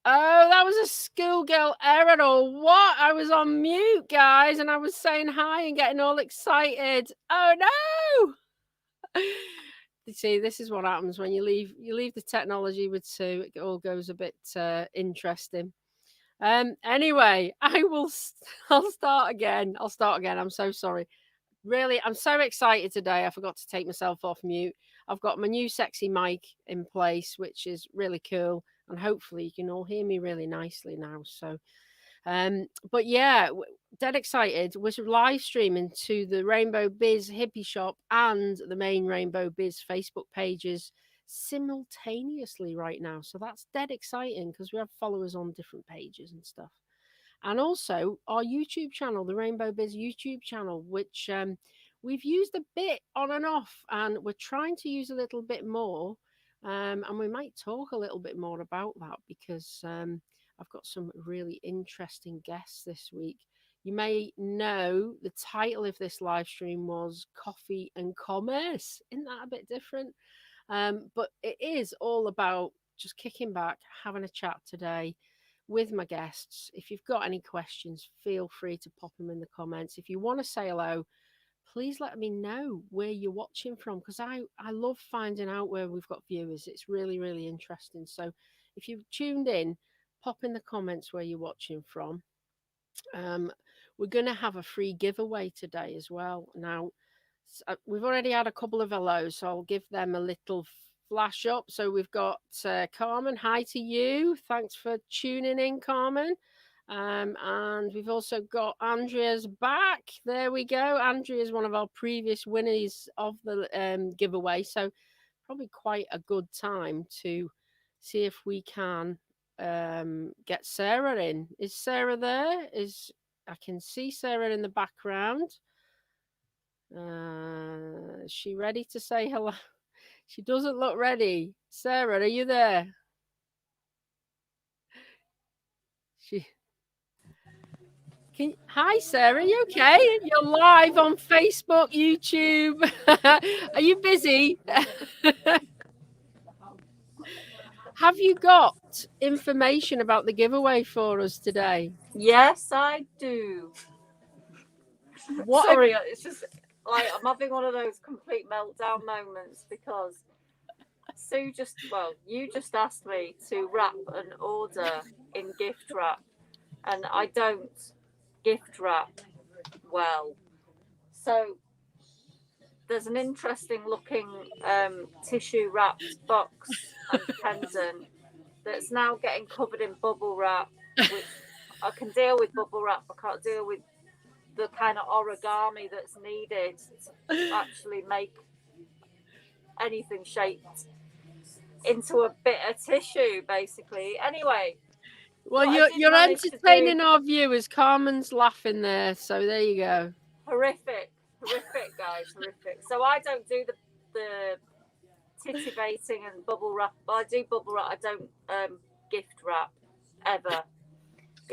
Oh, that was a schoolgirl error or what? I was on mute, guys, and I was saying hi and getting all excited. Oh no! You see, this is what happens when you leave the technology with Sue. It all goes a bit interesting. Anyway, I'll start again. I'm so sorry. Really, I'm so excited today. I forgot to take myself off mute. I've got my new sexy mic in place, which is really cool. And hopefully you can all hear me really nicely now. So, but yeah, dead excited. Was live streaming to the RainbowBiz Hippy Shop and the main RainbowBiz Facebook pages simultaneously right now. So that's dead exciting because we have followers on different pages and stuff. And also our YouTube channel, the RainbowBiz YouTube channel, which we've used a bit on and off, and we're trying to use a little bit more. And we might talk a little bit more about that because I've got some really interesting guests this week. You may know the title of this live stream was Coffee and Commerce. Isn't that a bit different? But it is all about just kicking back, having a chat today with my guests. If you've got any questions, feel free to pop them in the comments. If you want to say hello, please let me know where you're watching from because I love finding out where we've got viewers. It's really, really interesting. So if you've tuned in, pop in the comments where you're watching from. We're going to have a free giveaway today as well. Now, we've already had a couple of hellos, so I'll give them a little flash up. So we've got Carmen. Hi to you. Thanks for tuning in, Carmen. And we've also got Andrea's back. There we go. Andrea is one of our previous winners of the giveaway. So probably quite a good time to see if we can get Sarah in. Is Sarah there? I can see Sarah in the background. Is she ready to say hello? She doesn't look ready. Sarah, are you there? Hi, Sarah. You okay? You're live on Facebook, YouTube. Are you busy? Have you got information about the giveaway for us today? Yes, I do. Sorry, it's just like I'm having one of those complete meltdown moments because Sue you just asked me to wrap an order in gift wrap, and I don't gift wrap well. So there's an interesting looking tissue wrapped box and pendant that's now getting covered in bubble wrap, which I can deal with bubble wrap. I can't deal with the kind of origami that's needed to actually make anything shaped into a bit of tissue, basically. Anyway. Well, you're entertaining our viewers. Carmen's laughing there, so there you go. Horrific, guys, horrific. So I don't do the titivating and bubble wrap. I do bubble wrap. I don't gift wrap ever.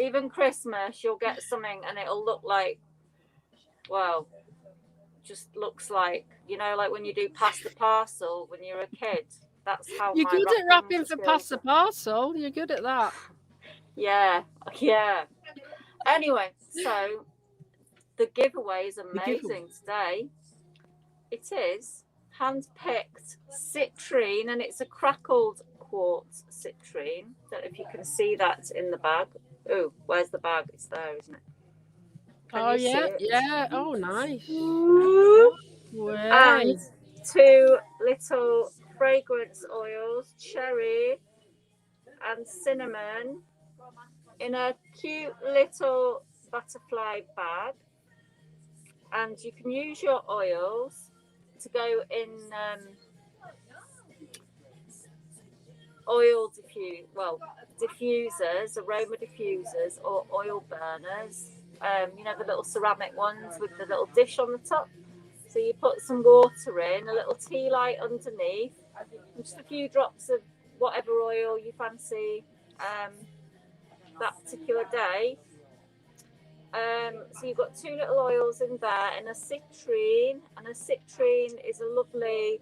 Even Christmas, you'll get something and it'll look like, well, just looks like, like when you do pass the parcel when you're a kid. That's how you're good at wrapping for pass the parcel. You're good at that. Yeah. Anyway, so the giveaway is amazing today. It is hand-picked citrine, and it's a crackled quartz citrine. Don't know if you can see that in the bag. Oh, where's the bag? It's there, isn't it? Can you see it? Yeah. Oh, nice. And 2 little fragrance oils, cherry and cinnamon, in a cute little butterfly bag. And you can use your oils to go in diffusers, aroma diffusers, or oil burners. The little ceramic ones with the little dish on the top. So you put some water in, a little tea light underneath, and just a few drops of whatever oil you fancy that particular day. So you've got 2 little oils in there and a citrine. And a citrine is a lovely,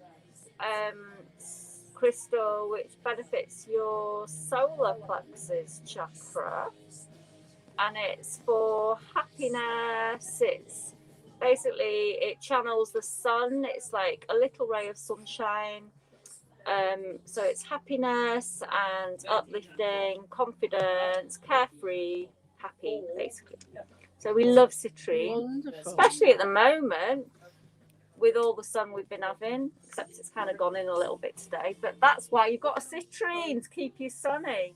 crystal which benefits your solar plexus chakra, and it's for happiness. It's basically, it channels the sun. It's like a little ray of sunshine. So it's happiness and uplifting, confidence, carefree, happy, basically. So we love citrine. Wonderful. Especially at the moment with all the sun we've been having, except it's kind of gone in a little bit today. But that's why you've got a citrine, to keep you sunny.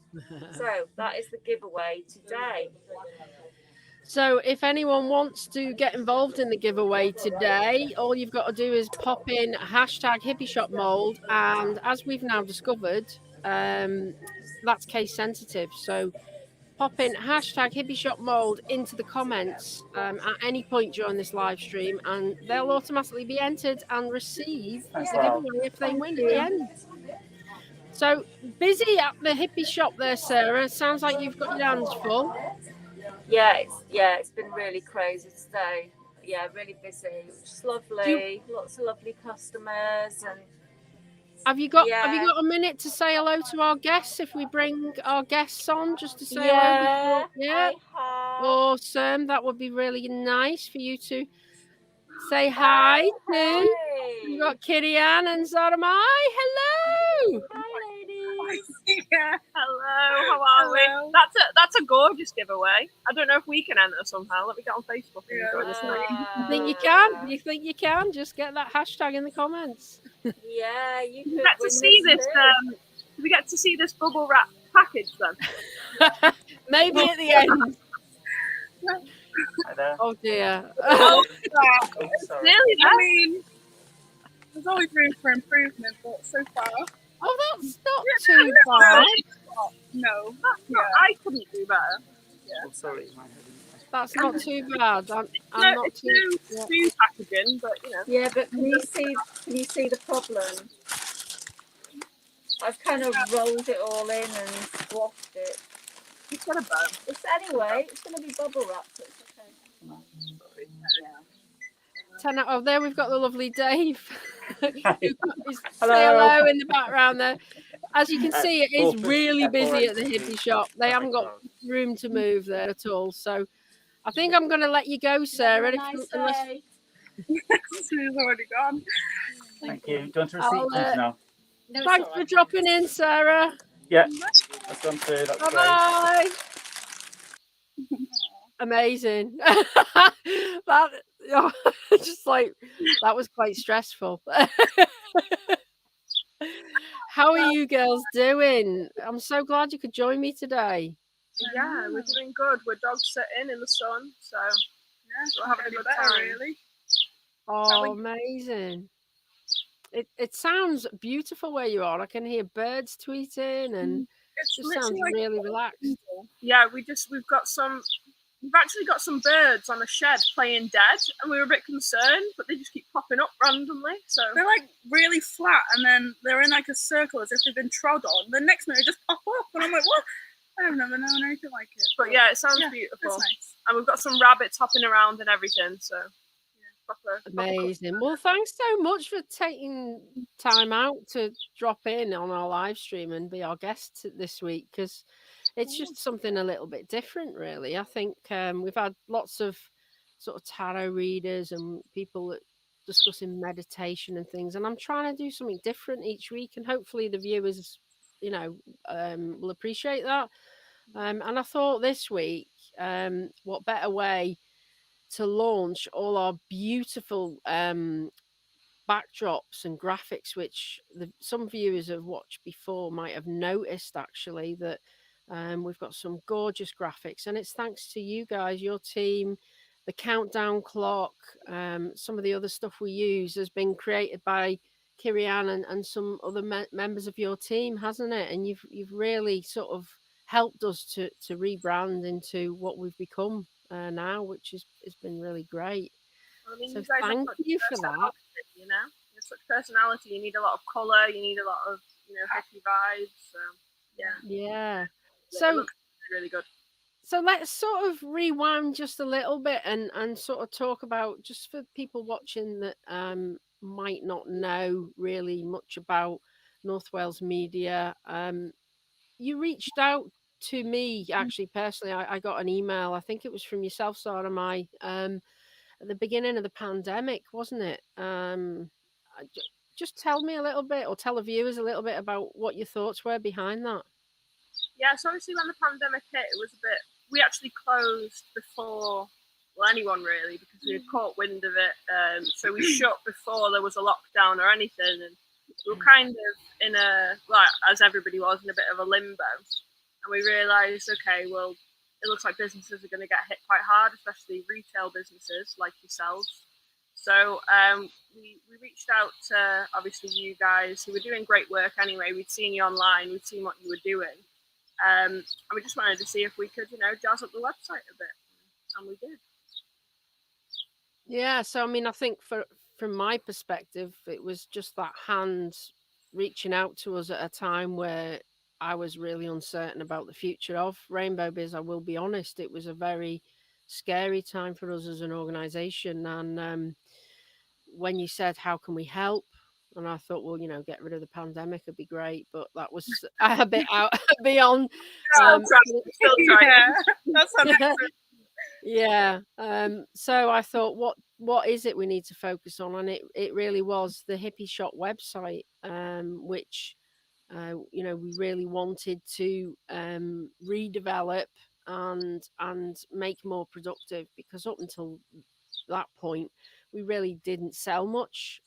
So that is the giveaway today. So if anyone wants to get involved in the giveaway today, all you've got to do is pop in hashtag Hippy Shop mold, and as we've now discovered, that's case sensitive. So pop in hashtag Hippy Shop mold into the comments at any point during this live stream, and they'll automatically be entered and receive the giveaway if they win at the end. So busy at the Hippy Shop there, Sarah. Sounds like you've got your hands full. It's been really crazy today. Yeah, really busy, which is lovely. Lots of lovely customers. And have you got a minute to say hello to our guests if we bring our guests on, just to say hello? Yeah, awesome. That would be really nice for you to say hi to. We've got Kitty Ann and Zoramai. Hello. Hi, ladies. Yeah, hello. How are we? That's a gorgeous giveaway. I don't know if we can enter somehow. Let me get on Facebook. You think you can? You think you can? Just get that hashtag in the comments. Yeah, you could get to see this. We get to see this bubble wrap package then. Maybe at the end. Oh dear. Really? I mean, there's always room for improvement, but so far. Oh, that's not too bad. No. I couldn't do better. Yeah. Oh, sorry. That's not too bad. I'm not it's too. new packaging, but you know. Yeah, but can you see the problem? I've kind of rolled it all in and squashed it. It's got a bow. It's going to be bubble wrap, so it's okay. Oh, there we've got the lovely Dave. Hello. Say hello in the background there. As you can see, it is really busy at the Hippy Shop. They haven't got room to move there at all. So I think I'm going to let you go, Sarah. Sue's already gone. Thank you. Do you want to receipt please now? No, Thanks for dropping in, Sarah. Yeah, that's gone through. That's Bye-bye. Amazing. Just like that was quite stressful. How are you girls doing? I'm so glad you could join me today. Yeah, we're doing good. We're dog sitting in the sun, so we're having a good time. Really. Oh, amazing. It sounds beautiful where you are. I can hear birds tweeting and it just sounds really relaxed. Yeah, we've actually got some birds on a shed playing dead, and we were a bit concerned, but they just keep popping up randomly. So they're like really flat, and then they're in like a circle as if they've been trod on. The next minute they just pop up, and I'm like, what? I've never known anything like it. But yeah, it sounds beautiful. Nice. And we've got some rabbits hopping around and everything. So amazing. Well, thanks so much for taking time out to drop in on our live stream and be our guest this week, because it's just something a little bit different, really. I think we've had lots of sort of tarot readers and people that discussing meditation and things, and I'm trying to do something different each week, and hopefully the viewers, will appreciate that. And I thought this week, what better way to launch all our beautiful backdrops and graphics, which some viewers have watched before might have noticed actually that we've got some gorgeous graphics, and it's thanks to you guys, your team. The countdown clock, some of the other stuff we use has been created by Kirian and some other members of your team, hasn't it? And you've really sort of helped us to rebrand into what we've become now, which has been really great. Well, I mean, so thank you for that. You know, there's such personality. You need a lot of colour. You need a lot of hippie vibes. So yeah. So it looks really good. So let's sort of rewind just a little bit and sort of talk about, just for people watching that might not know really much about NorthWales Media. You reached out to me actually personally. I got an email. I think it was from yourself, Sarah Mai, at the beginning of the pandemic, wasn't it? Just tell me a little bit, or tell the viewers a little bit about what your thoughts were behind that. Yeah, so obviously when the pandemic hit, it was a bit. We actually closed before, well, anyone really, because we had caught wind of it. So we shut before there was a lockdown or anything, and we were kind of in a, like, as everybody was, in a bit of a limbo. And we realised, okay, well, it looks like businesses are going to get hit quite hard, especially retail businesses like yourselves. So we reached out to, obviously, you guys who were doing great work anyway. We'd seen you online, we'd seen what you were doing. And we just wanted to see if we could, jazz up the website a bit. And we did. Yeah, so I mean, I think from my perspective, it was just that hand reaching out to us at a time where I was really uncertain about the future of RainbowBiz. I will be honest, it was a very scary time for us as an organisation. And when you said, how can we help? And I thought, well, get rid of the pandemic would be great, but that was a bit out beyond. Still trying. Yeah, that's Yeah. So I thought, what is it we need to focus on? And it really was the Hippy Shop website, which we really wanted to redevelop and make more productive, because up until that point we really didn't sell much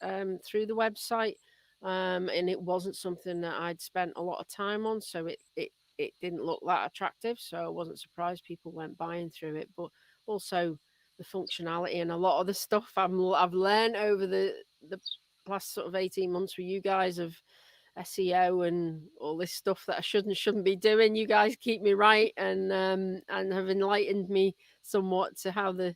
through the website, and it wasn't something that I'd spent a lot of time on, so it didn't look that attractive. So I wasn't surprised people went buying through it. But also the functionality and a lot of the stuff I've learned over the past sort of 18 months with you guys of SEO and all this stuff that I shouldn't be doing. You guys keep me right, and have enlightened me somewhat to how the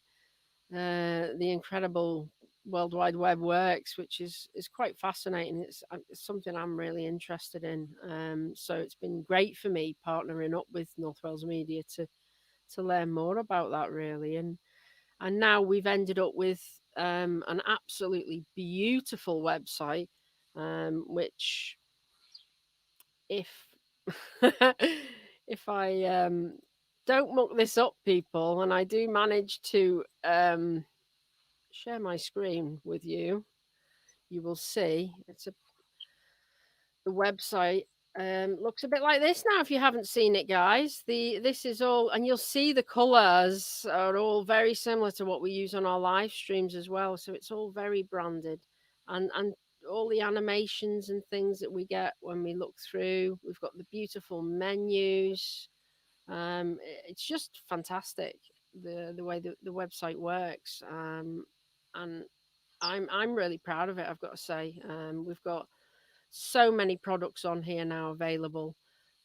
incredible World Wide Web works, which is quite fascinating. It's something I'm really interested in. So it's been great for me partnering up with NorthWales Media to learn more about that, really. And now we've ended up with an absolutely beautiful website, which if if I don't muck this up, people, and I do manage to share my screen with you, you will see the website looks a bit like this now. If you haven't seen it, guys, this is all, and you'll see the colors are all very similar to what we use on our live streams as well. So it's all very branded, and all the animations and things that we get when we look through. We've got the beautiful menus. It's just fantastic the way the website works, and I'm really proud of it, I've got to say. We've got so many products on here now available.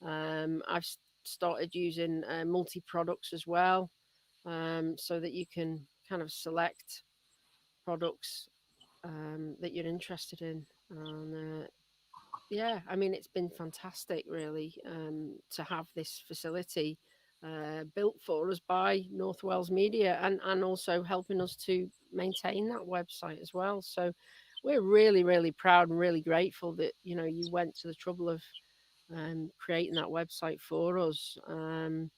I've started using multi products as well, so that you can kind of select products that you're interested in. And yeah, I mean, it's been fantastic, really, to have this facility built for us by NorthWales Media, and also helping us to maintain that website as well. So we're really, really proud and really grateful that you went to the trouble of creating that website for us. And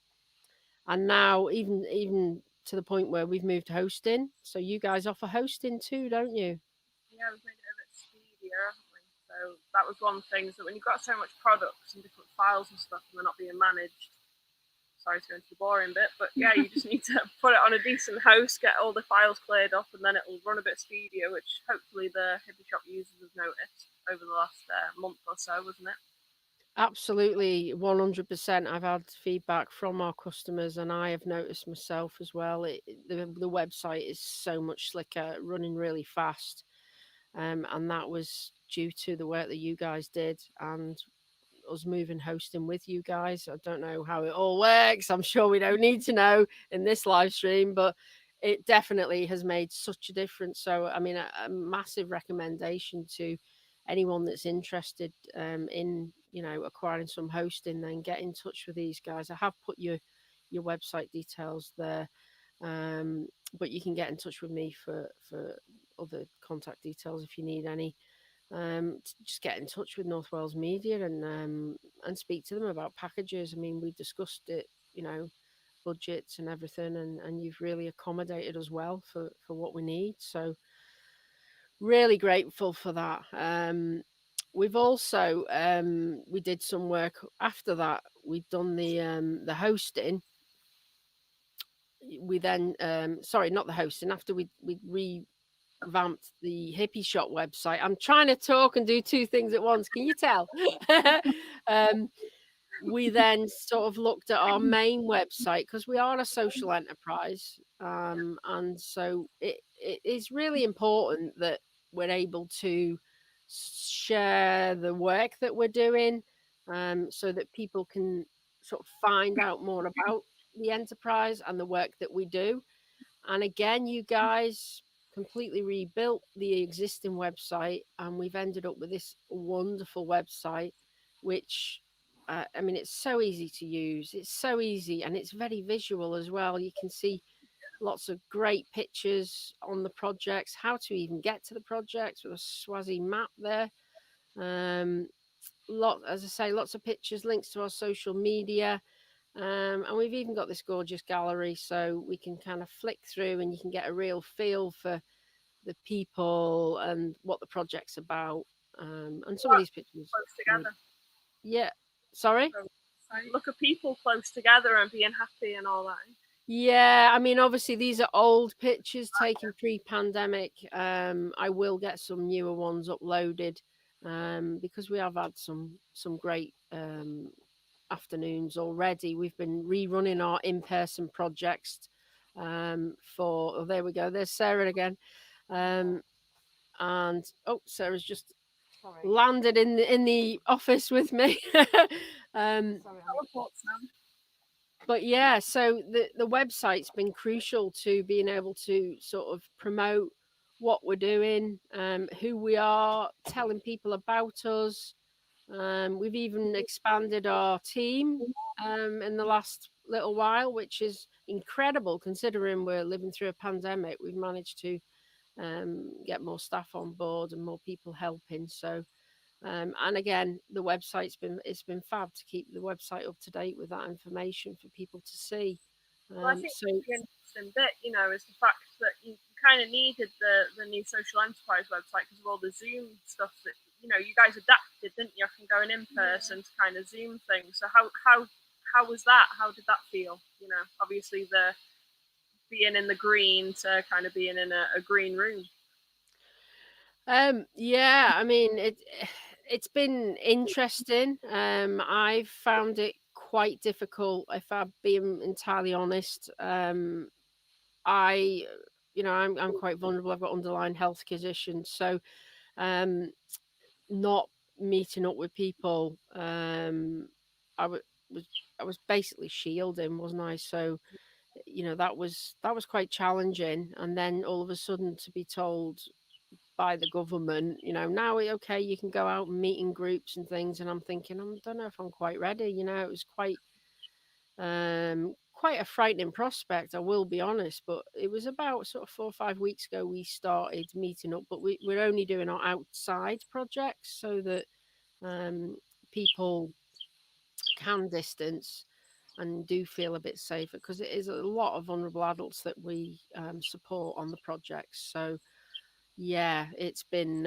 now even to the point where we've moved hosting. So you guys offer hosting too, don't you? Yeah, we've made it a bit speedier, haven't we? So that was one thing. So when you've got so much products and different files and stuff, and they're not being managed. Sorry to go into the boring bit, but yeah, you just need to put it on a decent host, get all the files cleared up, and then it'll run a bit speedier, which hopefully the Hippy Shop users have noticed over the last month or so, wasn't it? Absolutely, 100%. I've had feedback from our customers, and I have noticed myself as well. The website is so much slicker, running really fast, and that was due to the work that you guys did and us moving hosting with you guys. I don't know how it all works. I'm sure we don't need to know in this live stream, but it definitely has made such a difference. So, I mean, a massive recommendation to anyone that's interested in acquiring some hosting. Then get in touch with these guys. I have put your website details there, but you can get in touch with me for other contact details if you need any. just get in touch with NorthWales Media and speak to them about packages. I mean, we discussed it, budgets and everything, and you've really accommodated us well for what we need. So really grateful for that. We've also we did some work after that. We've done the hosting. We then sorry, not the hosting. After we revamped the Hippy Shop website. I'm trying to talk and do two things at once. Can you tell? We then sort of looked at our main website because we are a social enterprise, and so it is really important that we're able to share the work that we're doing, so that people can sort of find out more about the enterprise and the work that we do. And again, you guys completely rebuilt the existing website, and we've ended up with this wonderful website, which I mean, it's so easy to use. It's so easy, and it's very visual as well. You can see lots of great pictures on the projects, how to even get to the projects with a Swazi map there. As I say, lots of pictures, links to our social media. And we've even got this gorgeous gallery, so we can kind of flick through and you can get a real feel for the people and what the project's about. And some of these pictures. Close together. Yeah. Sorry? Look at people close together and being happy and all that. Yeah, I mean, obviously these are old pictures taken pre-pandemic. I will get some newer ones uploaded because we have had some great afternoons already. We've been rerunning our in-person projects oh, there we go. There's Sarah again. And oh, Sarah's just landed in the office with me. But yeah, so the website's been crucial to being able to sort of promote what we're doing, who we are, telling people about us. We've even expanded our team in the last little while, which is incredible considering we're living through a pandemic. We've managed to get more staff on board and more people helping. So, and again, the website's been fab to keep the website up to date with that information for people to see. Well, I think the interesting bit, is the fact that you kind of needed the new social enterprise website because of all the Zoom stuff that you guys adapted, didn't you, from going in person to kind of Zoom things. So how was that? How did that feel? Obviously the being in the green to kind of being in a green room. Yeah, I mean it's been interesting. I've found it quite difficult, if I'm being entirely honest. I'm quite vulnerable. I've got underlying health conditions, so not meeting up with people. I was basically shielding, wasn't I? So that was quite challenging. And then all of a sudden to be told by the government, now okay, you can go out and meet in groups and things, and I'm thinking, I don't know if I'm quite ready. It was quite a frightening prospect, I will be honest. But it was about sort of 4 or 5 weeks ago we started meeting up, but we're only doing our outside projects so that people can distance and do feel a bit safer, because it is a lot of vulnerable adults that we support on the projects. So yeah, it's been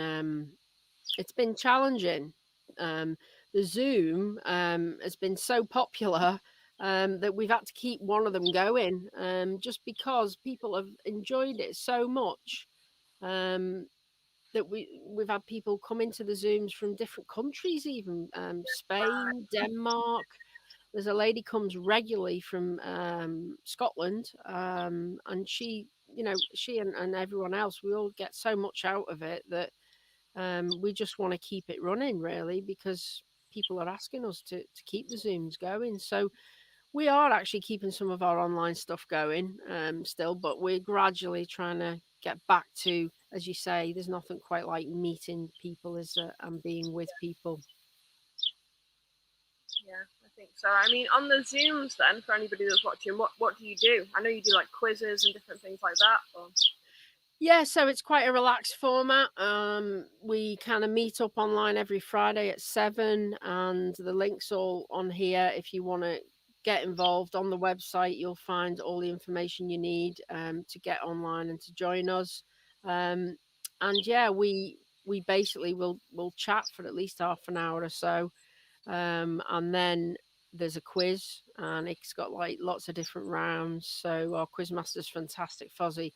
challenging. The Zoom has been so popular that we've had to keep one of them going, just because people have enjoyed it so much that we've had people come into the Zooms from different countries, even Spain, Denmark. There's a lady comes regularly from Scotland, and she and everyone else, we all get so much out of it that we just want to keep it running, really, because people are asking us to keep the Zooms going. So we are actually keeping some of our online stuff going still, but we're gradually trying to get back to, as you say, there's nothing quite like meeting people and being with people. Yeah, I think so. I mean, on the Zooms then, for anybody that's watching, what do you do? I know you do like quizzes and different things like that. Or... Yeah, so it's quite a relaxed format. We kind of meet up online every Friday at 7, and the link's all on here. If you want to get involved on the website, you'll find all the information you need to get online and to join us. And yeah, we basically will chat for at least half an hour or so, and then there's a quiz, and it's got like lots of different rounds. So our quizmaster's fantastic, Fozzie.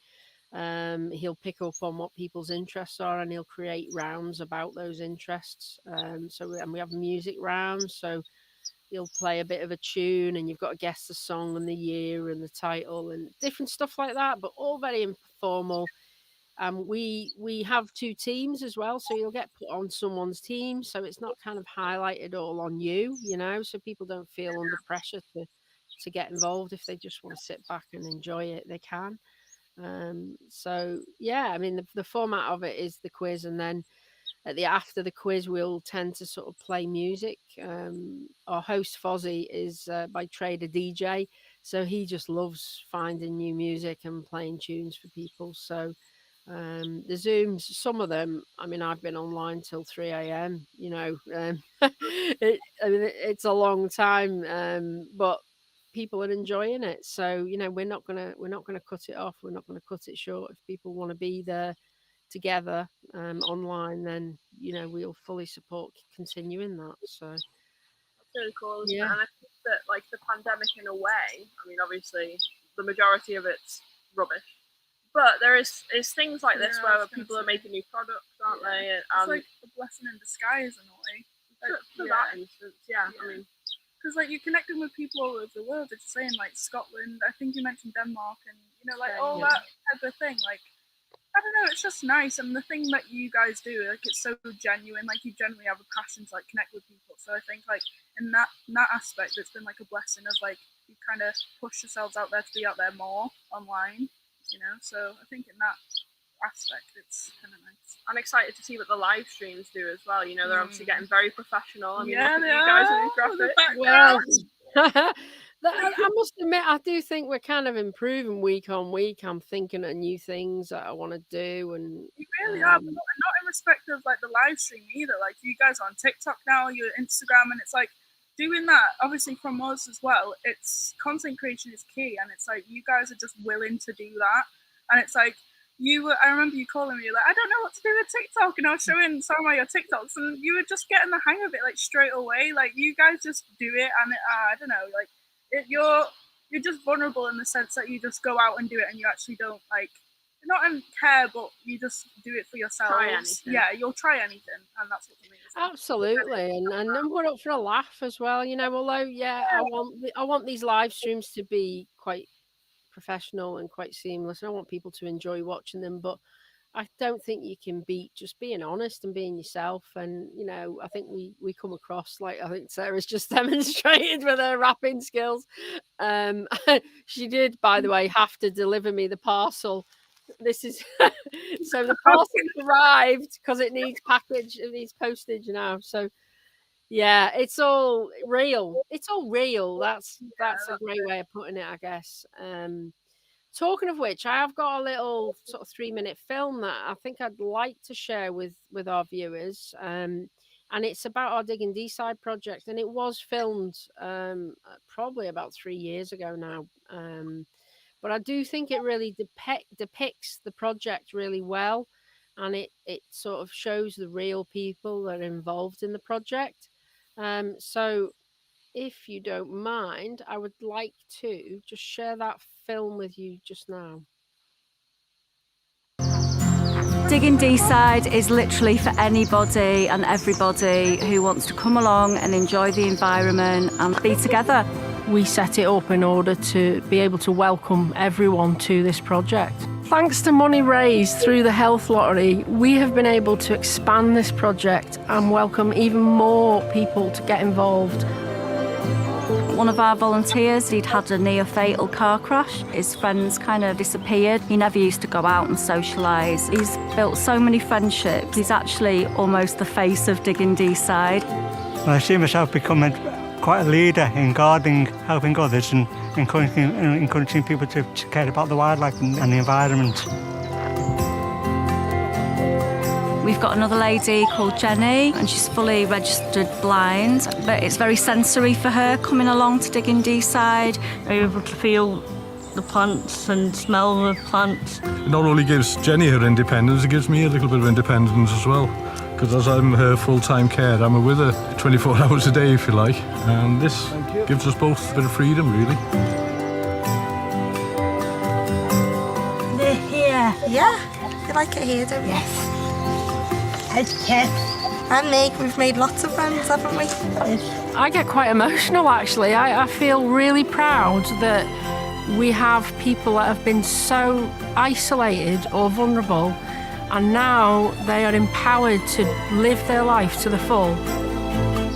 He'll pick up on what people's interests are, and he'll create rounds about those interests. And we have music rounds, so he'll play a bit of a tune, and you've got to guess the song and the year and the title and different stuff like that, but all very informal. We have 2 teams as well, so you'll get put on someone's team, so it's not kind of highlighted all on you, so people don't feel under pressure to get involved. If they just want to sit back and enjoy it, they can. So yeah, I mean the format of it is the quiz, and then after the quiz we'll tend to sort of play music. Our host Fozzie is by trade a DJ, so he just loves finding new music and playing tunes for people. So the Zooms, some of them, I mean, I've been online till 3 a.m. It's a long time, but people are enjoying it. So we're not gonna cut it off. We're not gonna cut it short. If people want to be there together online, then we'll fully support continuing that. So that's really cool, isn't yeah. it? And I think that like the pandemic, in a way, I mean, obviously the majority of it's rubbish, but there is things like this where people are making new products, aren't they? It's like a blessing in disguise in a way. For that instance, yeah. I mean, because like you're connecting with people all over the world. It's saying like Scotland. I think you mentioned Denmark, and like all that type of thing. Like I don't know, it's just nice. And the thing that you guys do, like it's so genuine. Like you genuinely have a passion to like connect with people. So I think like in that aspect, it's been like a blessing of like you kind of push yourselves out there to be out there more online. So I think in that aspect, it's kind of nice. I'm excited to see what the live streams do as well. They're obviously getting very professional. I mean, Yeah, look they at you guys are. with your graphics. Well, I must admit, I do think we're kind of improving week on week. I'm thinking of new things that I want to do, and You really are, but not in respect of like the live stream either. Like you guys are on TikTok now, you're Instagram, and it's like doing that. Obviously, from us as well, it's content creation is key, and it's like you guys are just willing to do that, and it's like. I remember you calling me, like, I don't know what to do with TikTok, and I was showing some of your TikToks, and you were just getting the hang of it, like, straight away. Like, you guys just do it, and I don't know, like, you're just vulnerable in the sense that you just go out and do it, and you actually don't, like, you're not in care, but you just do it for yourself. Yeah, you'll try anything, and that's what's amazing. Absolutely, and we're up for a laugh as well, although, I want these live streams to be quite professional and quite seamless, and I want people to enjoy watching them, but I don't think you can beat just being honest and being yourself. And I think we come across like I think Sarah's just demonstrated with her rapping skills. She did, by the way, have to deliver me the parcel. This is so the parcel arrived because it needs postage now. So yeah, it's all real. It's all real. That's a great way of putting it, I guess. Talking of which, I have got a little sort of 3-minute film that I think I'd like to share with our viewers. And it's about our Dig and Decide project, and it was filmed probably about 3 years ago now. But I do think it really depicts the project really well, and it sort of shows the real people that are involved in the project. So if you don't mind, I would like to just share that film with you just now. Dig and Decide is literally for anybody and everybody who wants to come along and enjoy the environment and be together. We set it up in order to be able to welcome everyone to this project. Thanks to money raised through the health lottery, we have been able to expand this project and welcome even more people to get involved. One of our volunteers, he'd had a near-fatal car crash. His friends kind of disappeared. He never used to go out and socialise. He's built so many friendships. He's actually almost the face of Dig and Decide. I see myself becoming quite a leader in gardening, helping others and encouraging people to care about the wildlife and the environment. We've got another lady called Jenny, and she's fully registered blind, but it's very sensory for her coming along to dig in Deeside. You're able to feel the plants and smell the plants. It not only gives Jenny her independence, it gives me a little bit of independence as well. Because as I'm her full-time care, I'm with her 24 hours a day, if you like. And this gives us both a bit of freedom, really. They're here. Yeah? You like it here, don't you? Yes. And me, we've made lots of friends, haven't we? Yes. I get quite emotional, actually. I feel really proud that we have people that have been so isolated or vulnerable, and now they are empowered to live their life to the full.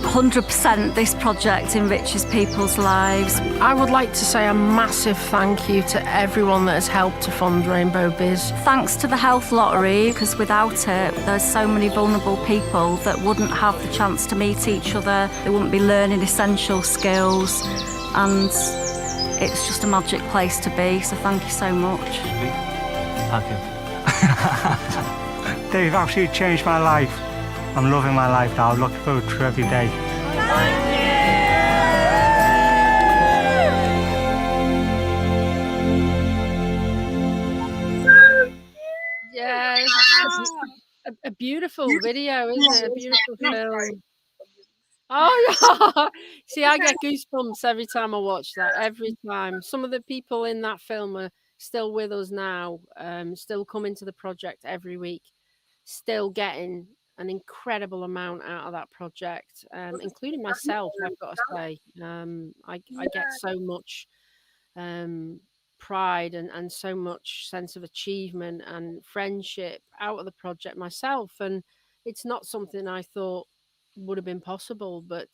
100% this project enriches people's lives. I would like to say a massive thank you to everyone that has helped to fund RainbowBiz. Thanks to the health lottery, because without it, there's so many vulnerable people that wouldn't have the chance to meet each other. They wouldn't be learning essential skills, and it's just a magic place to be, so thank you so much. Thank you. They've absolutely changed my life. I'm loving my life now. I'm looking forward to every day. Yeah, it's a beautiful video, isn't it? A beautiful film. Oh, yeah. See, I get goosebumps every time I watch that, every time. Some of the people in that film are still with us now, still coming to the project every week, still getting an incredible amount out of that project, including myself, I've got to say. I get so much pride and so much sense of achievement and friendship out of the project myself. And it's not something I thought would have been possible, but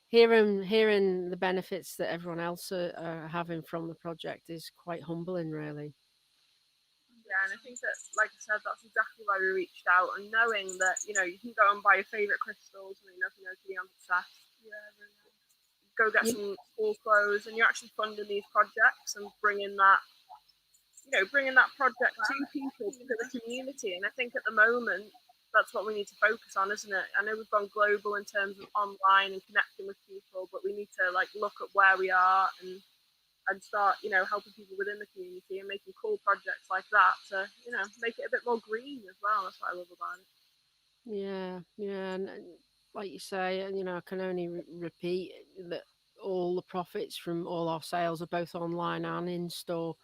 hearing the benefits that everyone else are having from the project is quite humbling, really. Yeah, and I think that, like I said, that's exactly why we reached out, and knowing that, you know, you can go and buy your favourite crystals, and you know, to be obsessed. Yeah, really nice. Go get some cool clothes, and you're actually funding these projects and bringing that project to people, to the community. And I think at the moment, that's what we need to focus on, isn't it? I know we've gone global in terms of online and connecting with people, but we need to look at where we are and start, helping people within the community and making cool projects like that to, make it a bit more green as well. That's what I love about it. Yeah, and like you say, I can only repeat that all the profits from all our sales are both online and in store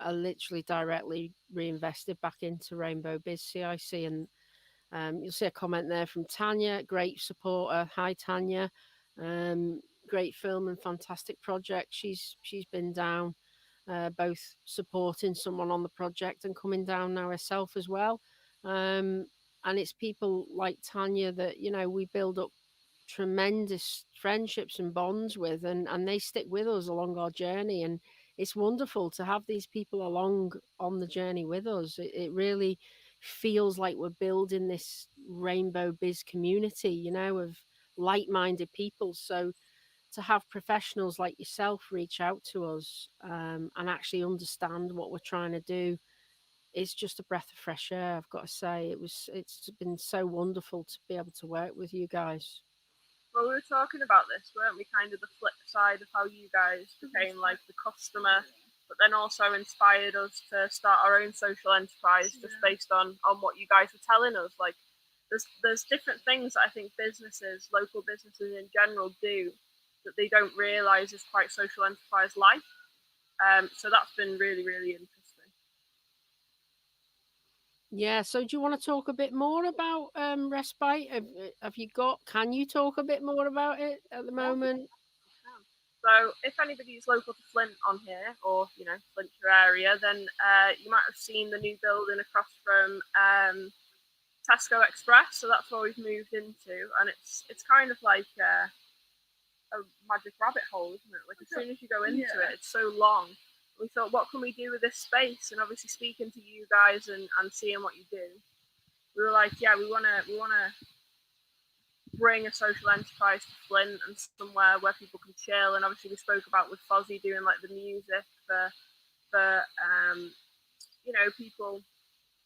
are literally directly reinvested back into RainbowBiz CIC. And you'll see a comment there from Tanya, great supporter. Hi, Tanya. Great film and fantastic project. She's been down, both supporting someone on the project and coming down now herself as well. And it's people like Tanya that, we build up tremendous friendships and bonds with, and they stick with us along our journey. And it's wonderful to have these people along on the journey with us. It really feels like we're building this RainbowBiz community, of like-minded people. So to have professionals like yourself reach out to us and actually understand what we're trying to do, it's just a breath of fresh air, I've got to say. It's been so wonderful to be able to work with you guys. Well, we were talking about this, weren't we? Kind of the flip side of how you guys became like the customer, but then also inspired us to start our own social enterprise just based on what you guys were telling us. Like, there's different things that I think businesses, local businesses in general, do that they don't realise is quite social enterprise like. So that's been really, really interesting. Yeah, so do you want to talk a bit more about Restbyte? Can you talk a bit more about it at the moment? So if anybody's local to Flint on here, or Flintshire area, then you might have seen the new building across from Tesco Express. So that's where we've moved into, and it's kind of like a magic rabbit hole, isn't it? Like, as soon as you go into it, it's so long. We thought, what can we do with this space? And obviously speaking to you guys and seeing what you do, we were like, yeah, we want to bring a social enterprise to Flint and somewhere where people can chill. And obviously we spoke about with Fozzie doing like the music for people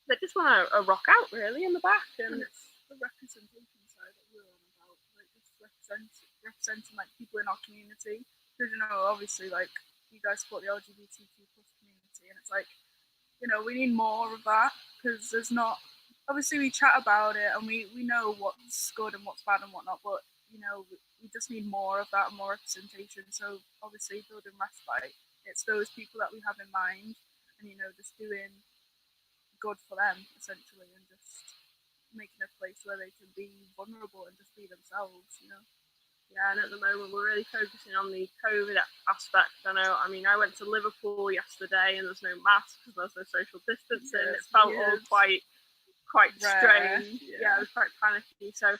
they just want a rock out really in the back, And and it's the representation side that we're on about, like just representing like people in our community. Because obviously, like you guys support the LGBTQ plus community, and it's like, we need more of that because there's not. Obviously, we chat about it and we know what's good and what's bad and whatnot, but we just need more of that, more representation. So obviously, building Restbyte, it's those people that we have in mind, and just doing good for them essentially, and just making a place where they can be vulnerable and just be themselves. Yeah, and at the moment we're really focusing on the COVID aspect. I went to Liverpool yesterday and there's no masks, there's no social distancing. Yeah, it felt weird. all quite Rare, strange. yeah. It was quite panicky. So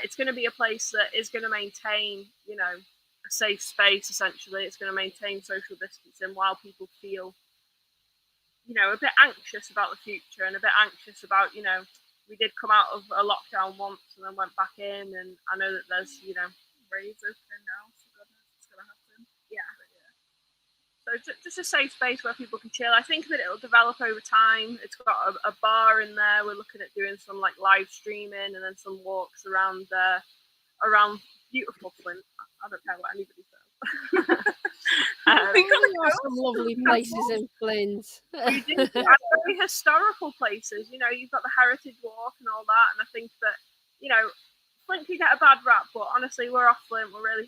it's going to be a place that is going to maintain, a safe space. Essentially, it's going to maintain social distancing while people feel, a bit anxious about the future and a bit anxious about, we did come out of a lockdown once and then went back in, and I know that there's, Raves open now, so God knows what's gonna happen. yeah. So just a safe space where people can chill. I think that it'll develop over time. It's got a bar in there. We're looking at doing some like live streaming and then some walks around beautiful Flint. I don't care what anybody says. We got some lovely places in Flint. We do. Very historical places. You've got the Heritage Walk and all that, and I think that Flint can get a bad rap, but honestly, we're off Flint. We're really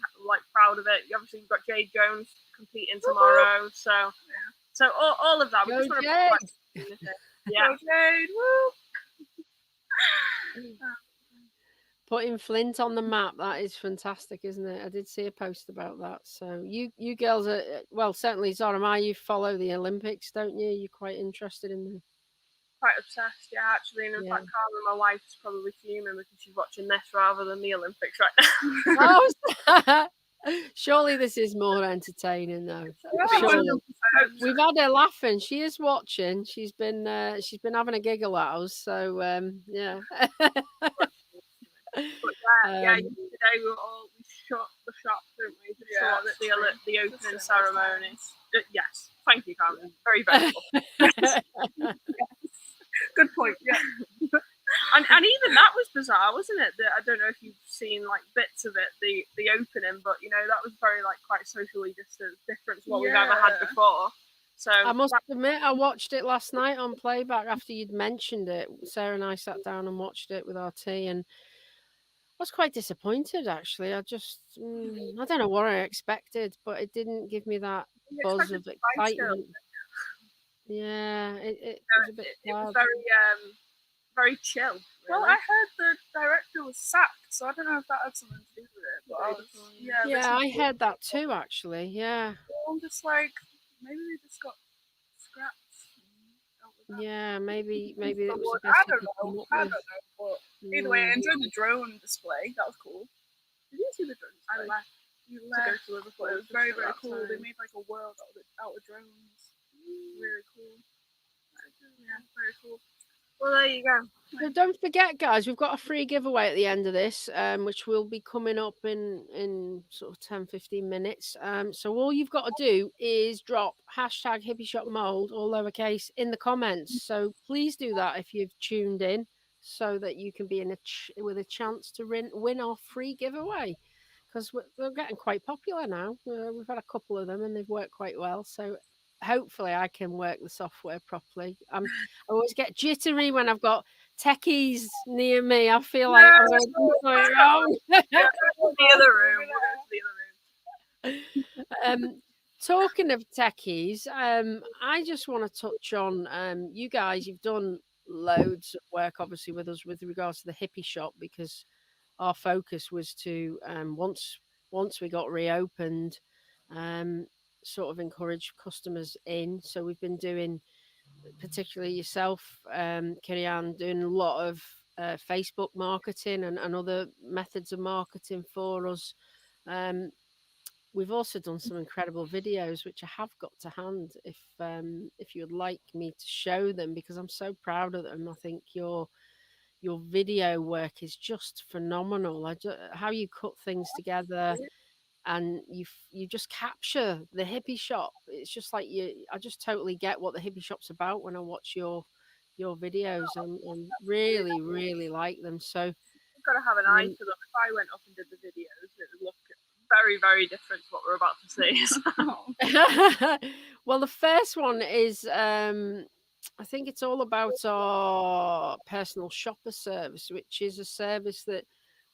proud of it. Obviously, you've got Jade Jones competing tomorrow, so all of that. We Go just want Jade! to yeah. Go Jade! Woo! Putting Flint on the map, that is fantastic, isn't it? I did see a post about that. So you girls are, well, certainly Zoramai, you follow the Olympics, don't you? You're quite interested in them. Quite obsessed, yeah, actually. And in fact, Carla, my wife, is probably fuming because she's watching this rather than the Olympics right now. Oh, surely this is more entertaining, though. Surely. We've had her laughing. She is watching. She's been having a giggle at us. So yeah. But today we shut the shop, didn't we? At the opening ceremony. Yes, thank you, Carmen. Very valuable. Good point. Yeah. and even that was bizarre, wasn't it? I don't know if you've seen bits of it, the opening, but that was very quite socially different to what we've ever had before. So I must admit, I watched it last night on playback after you'd mentioned it. Sarah and I sat down and watched it with our tea, and I was quite disappointed actually. I don't know what I expected, but it didn't give me that buzz of excitement. Yeah, it was a bit. It was very chill. Really. Well, I heard the director was sacked, so I don't know if that had something to do with it. But I heard that too, actually. Yeah. I'm just like, maybe they just got scrapped. Yeah, maybe it was. I don't know. But either way, I enjoyed the drone display. That was cool. Did you see the drone display? I left. You left to Liverpool. It was very, very cool. They made a world out of drones. Really cool. Yeah, very cool. Well, there you go. So don't forget, guys, we've got a free giveaway at the end of this, which will be coming up in sort of 10-15 minutes. So all you've got to do is drop hashtag Hippy Shop Mold, all lowercase, in the comments. So please do that if you've tuned in, so that you can be with a chance to win our free giveaway. Because we're getting quite popular now. We've had a couple of them and they've worked quite well. So hopefully I can work the software properly. I always get jittery when I've got techies near me. I feel like I'm going to do something wrong. The other room. Talking of techies, I just want to touch on you guys. You've done loads of work, obviously, with us with regards to the Hippy Shop, because our focus was to once we got reopened, sort of encourage customers in. So we've been doing, particularly yourself, Kirian, doing a lot of Facebook marketing and other methods of marketing for us. We've also done some incredible videos, which I have got to hand if you would like me to show them, because I'm so proud of them. I think your video work is just phenomenal. How you cut things together, and you just capture the Hippy Shop. It's just like I just totally get what the Hippy Shop's about when I watch your your videos and really, really like them. So You've got to have an eye for them. If I went up and did the videos, it would look very, very different to what we're about to see. well, the first one is I think it's all about our personal shopper service, which is a service that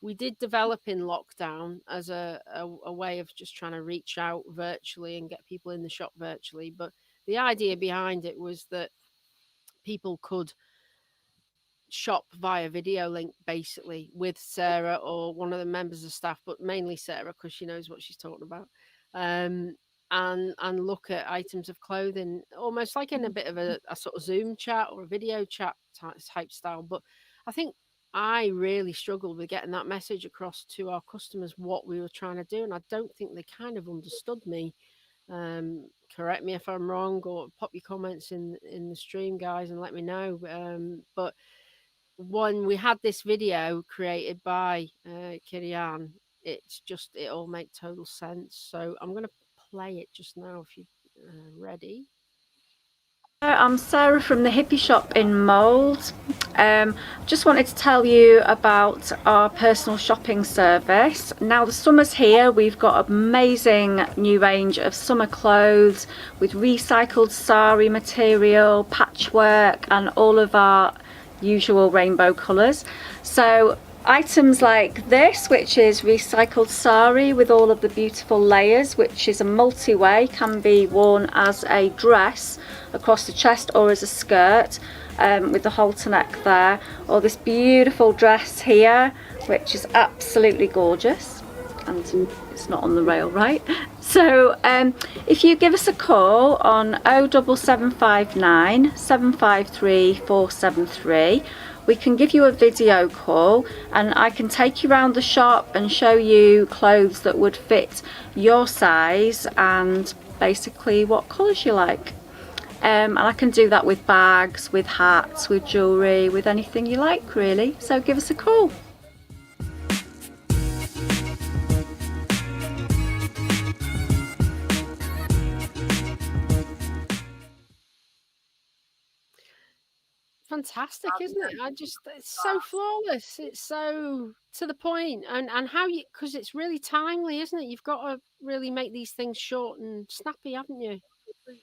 we did develop in lockdown as a way of just trying to reach out virtually and get people in the shop virtually. But the idea behind it was that people could shop via video link, basically, with Sarah or one of the members of staff, but mainly Sarah because she knows what she's talking about, and look at items of clothing almost like in a bit of a sort of Zoom chat or a video chat type style. But I think I really struggled with getting that message across to our customers what we were trying to do, and I don't think they kind of understood me. Correct me if I'm wrong, or pop your comments in the stream, guys, and let me know. But when we had this video created by Kirian, it all made total sense. So I'm going to play it just now if you're ready. I'm Sarah from the Hippy Shop in Mould. Just wanted to tell you about our personal shopping service. Now the summer's here, we've got amazing new range of summer clothes with recycled sari material, patchwork and all of our usual rainbow colours. So items like this, which is recycled sari with all of the beautiful layers, which is a multi-way, can be worn as a dress across the chest or as a skirt with the halter neck there, or this beautiful dress here, which is absolutely gorgeous, and it's not on the rail, right? So if you give us a call on 07759 753 473, we can give you a video call and I can take you around the shop and show you clothes that would fit your size and basically what colours you like. And I can do that with bags, with hats, with jewellery, with anything you like really. So give us a call. Fantastic, isn't it? It's so flawless. It's so to the point, and how you, because it's really timely, isn't it? You've got to really make these things short and snappy, haven't you?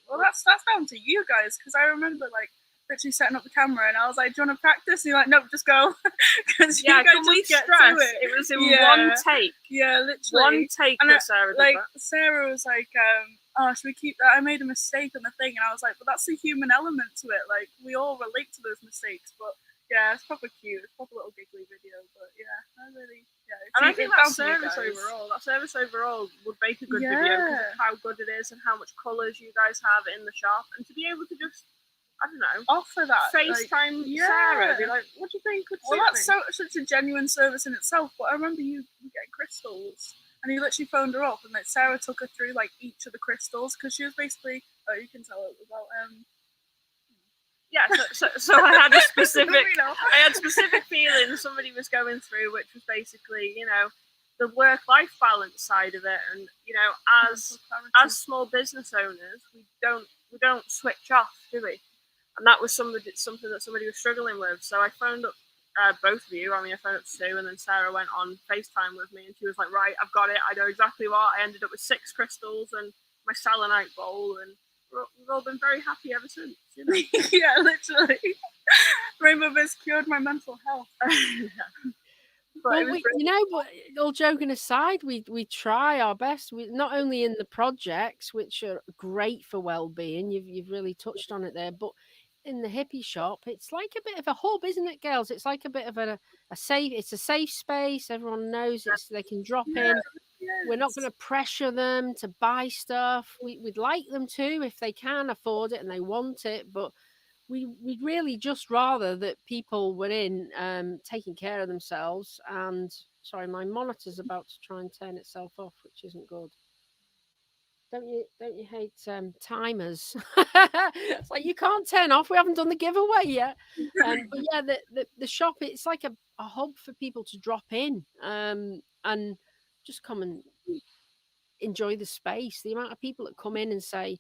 Well, that's down to you guys, because I remember like literally setting up the camera and I was like, "Do you want to practice?" And you're like, "Nope, just go." Because yeah, can we stress it was in one take? Yeah, literally one take. And that Sarah did like that. Sarah was like, "Oh, should we keep that? I made a mistake on the thing," and I was like, "But that's the human element to it. Like we all relate to those mistakes." But yeah, it's proper cute. It's proper little giggly video. But yeah, I really And I think that service overall would make a good video because of how good it is and how much colours you guys have in the shop, and to be able to just, I don't know, offer that FaceTime Sarah, be like, "What do you think could suit that's me?" such a genuine service in itself. But I remember you getting crystals, and you literally phoned her up, and like Sarah took her through like each of the crystals because she was basically, you can tell it about Yeah, so I had a specific feeling somebody was going through, which was basically, you know, the work-life balance side of it, and you know, as small business owners, we don't switch off, do we? And that was something that somebody was struggling with. So I phoned up both of you. I mean, I phoned up Sue, and then Sarah went on FaceTime with me, and she was like, "Right, I've got it. I know exactly what." I ended up with 6 crystals and my selenite bowl, and we've all been very happy ever since. You know? Yeah, literally. RainbowBiz cured my mental health. But but all joking aside, we try our best. We not only in the projects, which are great for well-being. You've really touched on it there, but in the Hippy Shop, it's like a bit of a hub, isn't it, girls? It's like a bit of a safe. It's a safe space. Everyone knows they can drop in. We're not going to pressure them to buy stuff. We'd like them to if they can afford it and they want it, but we'd really just rather that people were in taking care of themselves. And sorry, my monitor's about to try and turn itself off, which isn't good. Don't you hate timers? It's like you can't turn off. We haven't done the giveaway yet. But yeah, the shop, it's like a hub for people to drop in and just come and enjoy the space. The amount of people that come in and say,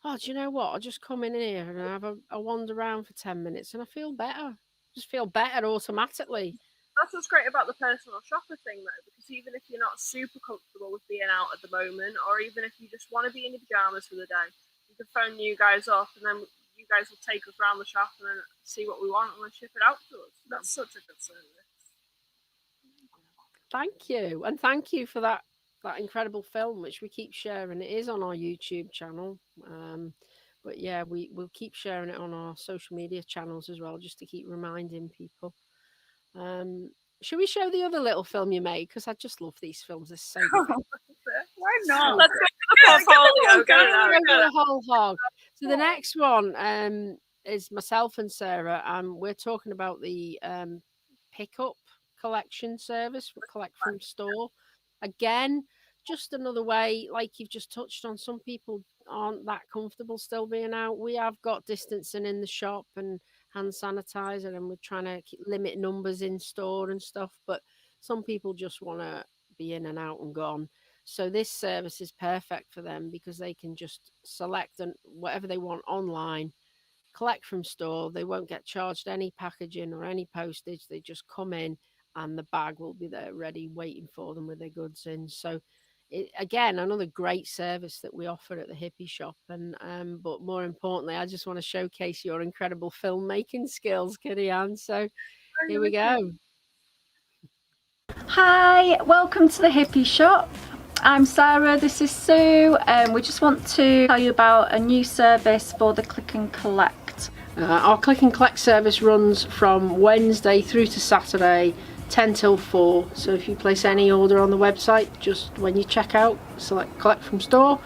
oh, do you know what? I'll just come in here and have a wander around for 10 minutes and I feel better. Just feel better automatically. That's what's great about the personal shopper thing, though, because even if you're not super comfortable with being out at the moment, or even if you just want to be in your pajamas for the day, you can phone you guys up and then you guys will take us around the shop and then see what we want and then ship it out to us. That's such a good service. Thank you. And thank you for that incredible film, which we keep sharing. It is on our YouTube channel. But yeah, we'll keep sharing it on our social media channels as well, just to keep reminding people. Should we show the other little film you made? Because I just love these films. They're so good. Why not? Let's go to the portfolio. Go the whole hog. So the next one is myself and Sarah, and we're talking about the pickup collection service. We collect from store. Again, just another way, like you've just touched on. Some people aren't that comfortable still being out. We have got distancing in the shop and hand sanitizer, and we're trying to limit numbers in store and stuff, but some people just want to be in and out and gone. So this service is perfect for them because they can just select whatever they want online, collect from store. They won't get charged any packaging or any postage. They just come in and the bag will be there ready waiting for them with their goods in. So again, another great service that we offer at the Hippy Shop. And but more importantly, I just want to showcase your incredible filmmaking skills, Kitty Ann. So here we go. Hi, welcome to the Hippy Shop. I'm Sarah, this is Sue, and we just want to tell you about a new service for the click and collect. Our click and collect service runs from Wednesday through to Saturday, 10 till 4. So if you place any order on the website, just when you check out, select collect from store,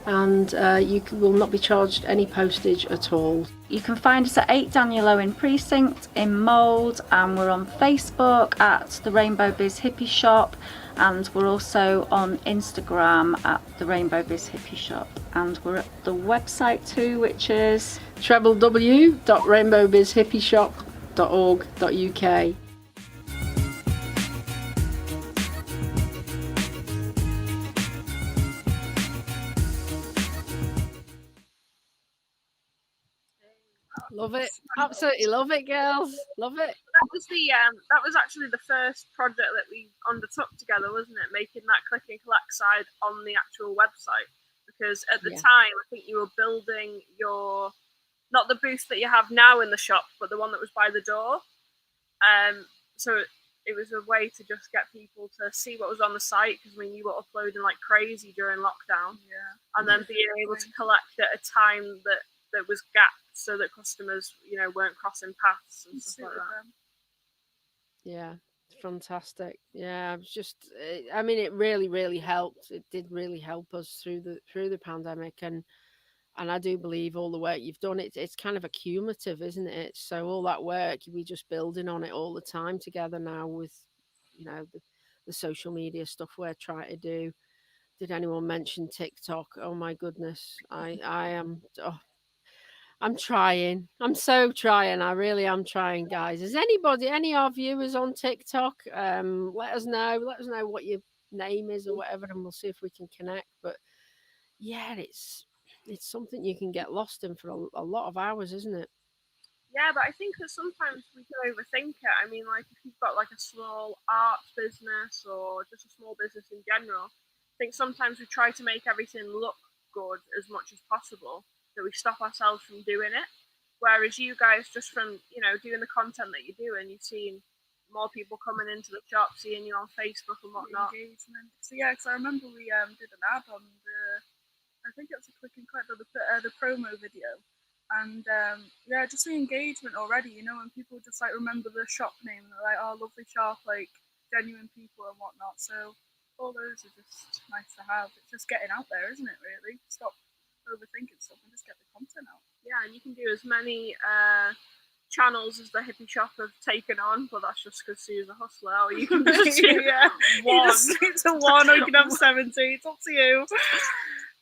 and you will not be charged any postage at all. You can find us at 8 Daniel Owen Precinct in Mould, and we're on Facebook at the RainbowBiz Hippy Shop, and we're also on Instagram at the RainbowBiz Hippy Shop, and we're at the website too, which is www.rainbowbizhippyshop.org.uk. Love it, absolutely love it, girls, love it. That was actually the first project that we undertook together, wasn't it? Making that click and collect side on the actual website, because at the time I think you were building not the booth that you have now in the shop, but the one that was by the door. So it was a way to just get people to see what was on the site, because you were uploading like crazy during lockdown, and then being able to collect at a time that was gapped, so that customers, weren't crossing paths and stuff like that. Yeah, it's fantastic. Yeah, it was just, I mean, it really, really helped. It did really help us through the pandemic, and I do believe all the work you've done, it's kind of accumulative, isn't it? So all that work, we're just building on it all the time together now with, the social media stuff we're trying to do. Did anyone mention TikTok? Oh my goodness, I am. Oh, I'm trying. I'm so trying. I really am trying, guys. Is any of our viewers on TikTok? Let us know. Let us know what your name is or whatever, and we'll see if we can connect. But yeah, it's something you can get lost in for a lot of hours, isn't it? Yeah, but I think that sometimes we can overthink it. I mean, like if you've got like a small art business or just a small business in general, I think sometimes we try to make everything look good as much as possible, that we stop ourselves from doing it. Whereas you guys, just from doing the content that you're doing, you've seen more people coming into the shop, seeing you on Facebook and whatnot. Engagement. So yeah, because I remember we did an ad on I think it was a click and collect, the promo video, and just the engagement already. And people just like remember the shop name and they're like, oh, lovely shop, like genuine people and whatnot. So all those are just nice to have. It's just getting out there, isn't it? Really, stop overthinking stuff and just get the content out. Yeah, and you can do as many channels as the Hippy Shop have taken on, but that's just because Sue's a hustler. Or you can just do one. It's a one, or you can have 70. It's up to you.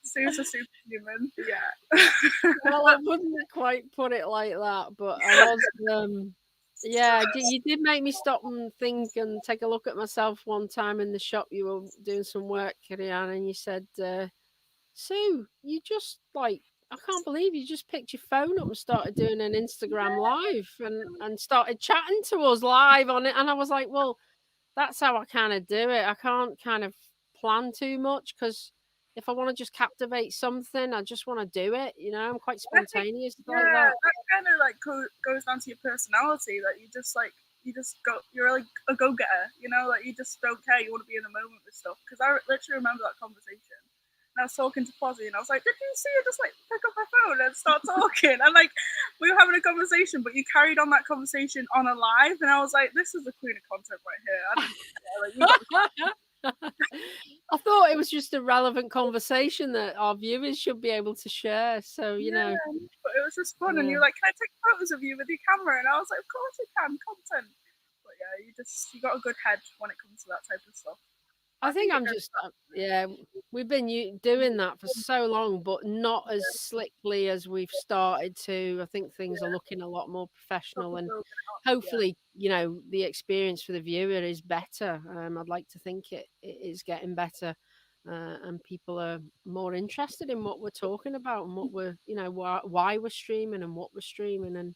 Sue's a superhuman. Yeah. Well, I wouldn't quite put it like that, but I was. You did make me stop and think and take a look at myself one time in the shop. You were doing some work, Kitty Ann, and you said, Sue, you just like I can't believe you just picked your phone up and started doing an Instagram live and started chatting to us live on it. And I was like, well, that's how I kind of do it. I can't kind of plan too much because if I want to just captivate something, I just want to do it. You know, I'm quite spontaneous like that. That kind of like goes down to your personality. That you just go. You're like a go-getter. You know, like you just don't care. You want to be in the moment with stuff. Because I literally remember that conversation. And I was talking to Fozzie, and I was like, "Did you see her just like pick up her phone and start talking?" And like we were having a conversation, but you carried on that conversation on a live, and I was like, "This is the queen of content right here." I don't care. Like, I thought it was just a relevant conversation that our viewers should be able to share. So you know, but it was just fun, and you're like, "Can I take photos of you with your camera?" And I was like, "Of course you can, content." But yeah, you got a good head when it comes to that type of stuff. I think I'm just we've been doing that for so long, but not as slickly as we've started to. I think things are looking a lot more professional, and hopefully, you know, the experience for the viewer is better. I'd like to think it is getting better, and people are more interested in what we're talking about and what we're, you know, why we're streaming and what we're streaming. And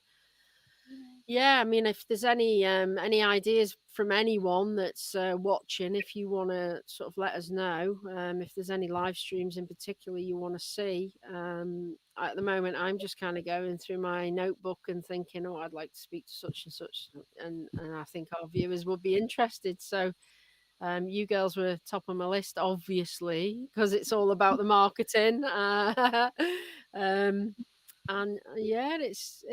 yeah, I mean, if there's any ideas from anyone that's watching, if you want to sort of let us know, if there's any live streams in particular you want to see. At the moment, I'm just kind of going through my notebook and thinking, oh, I'd like to speak to such and such, and I think our viewers would be interested. So you girls were top of my list, obviously, because it's all about the marketing. And yeah, it's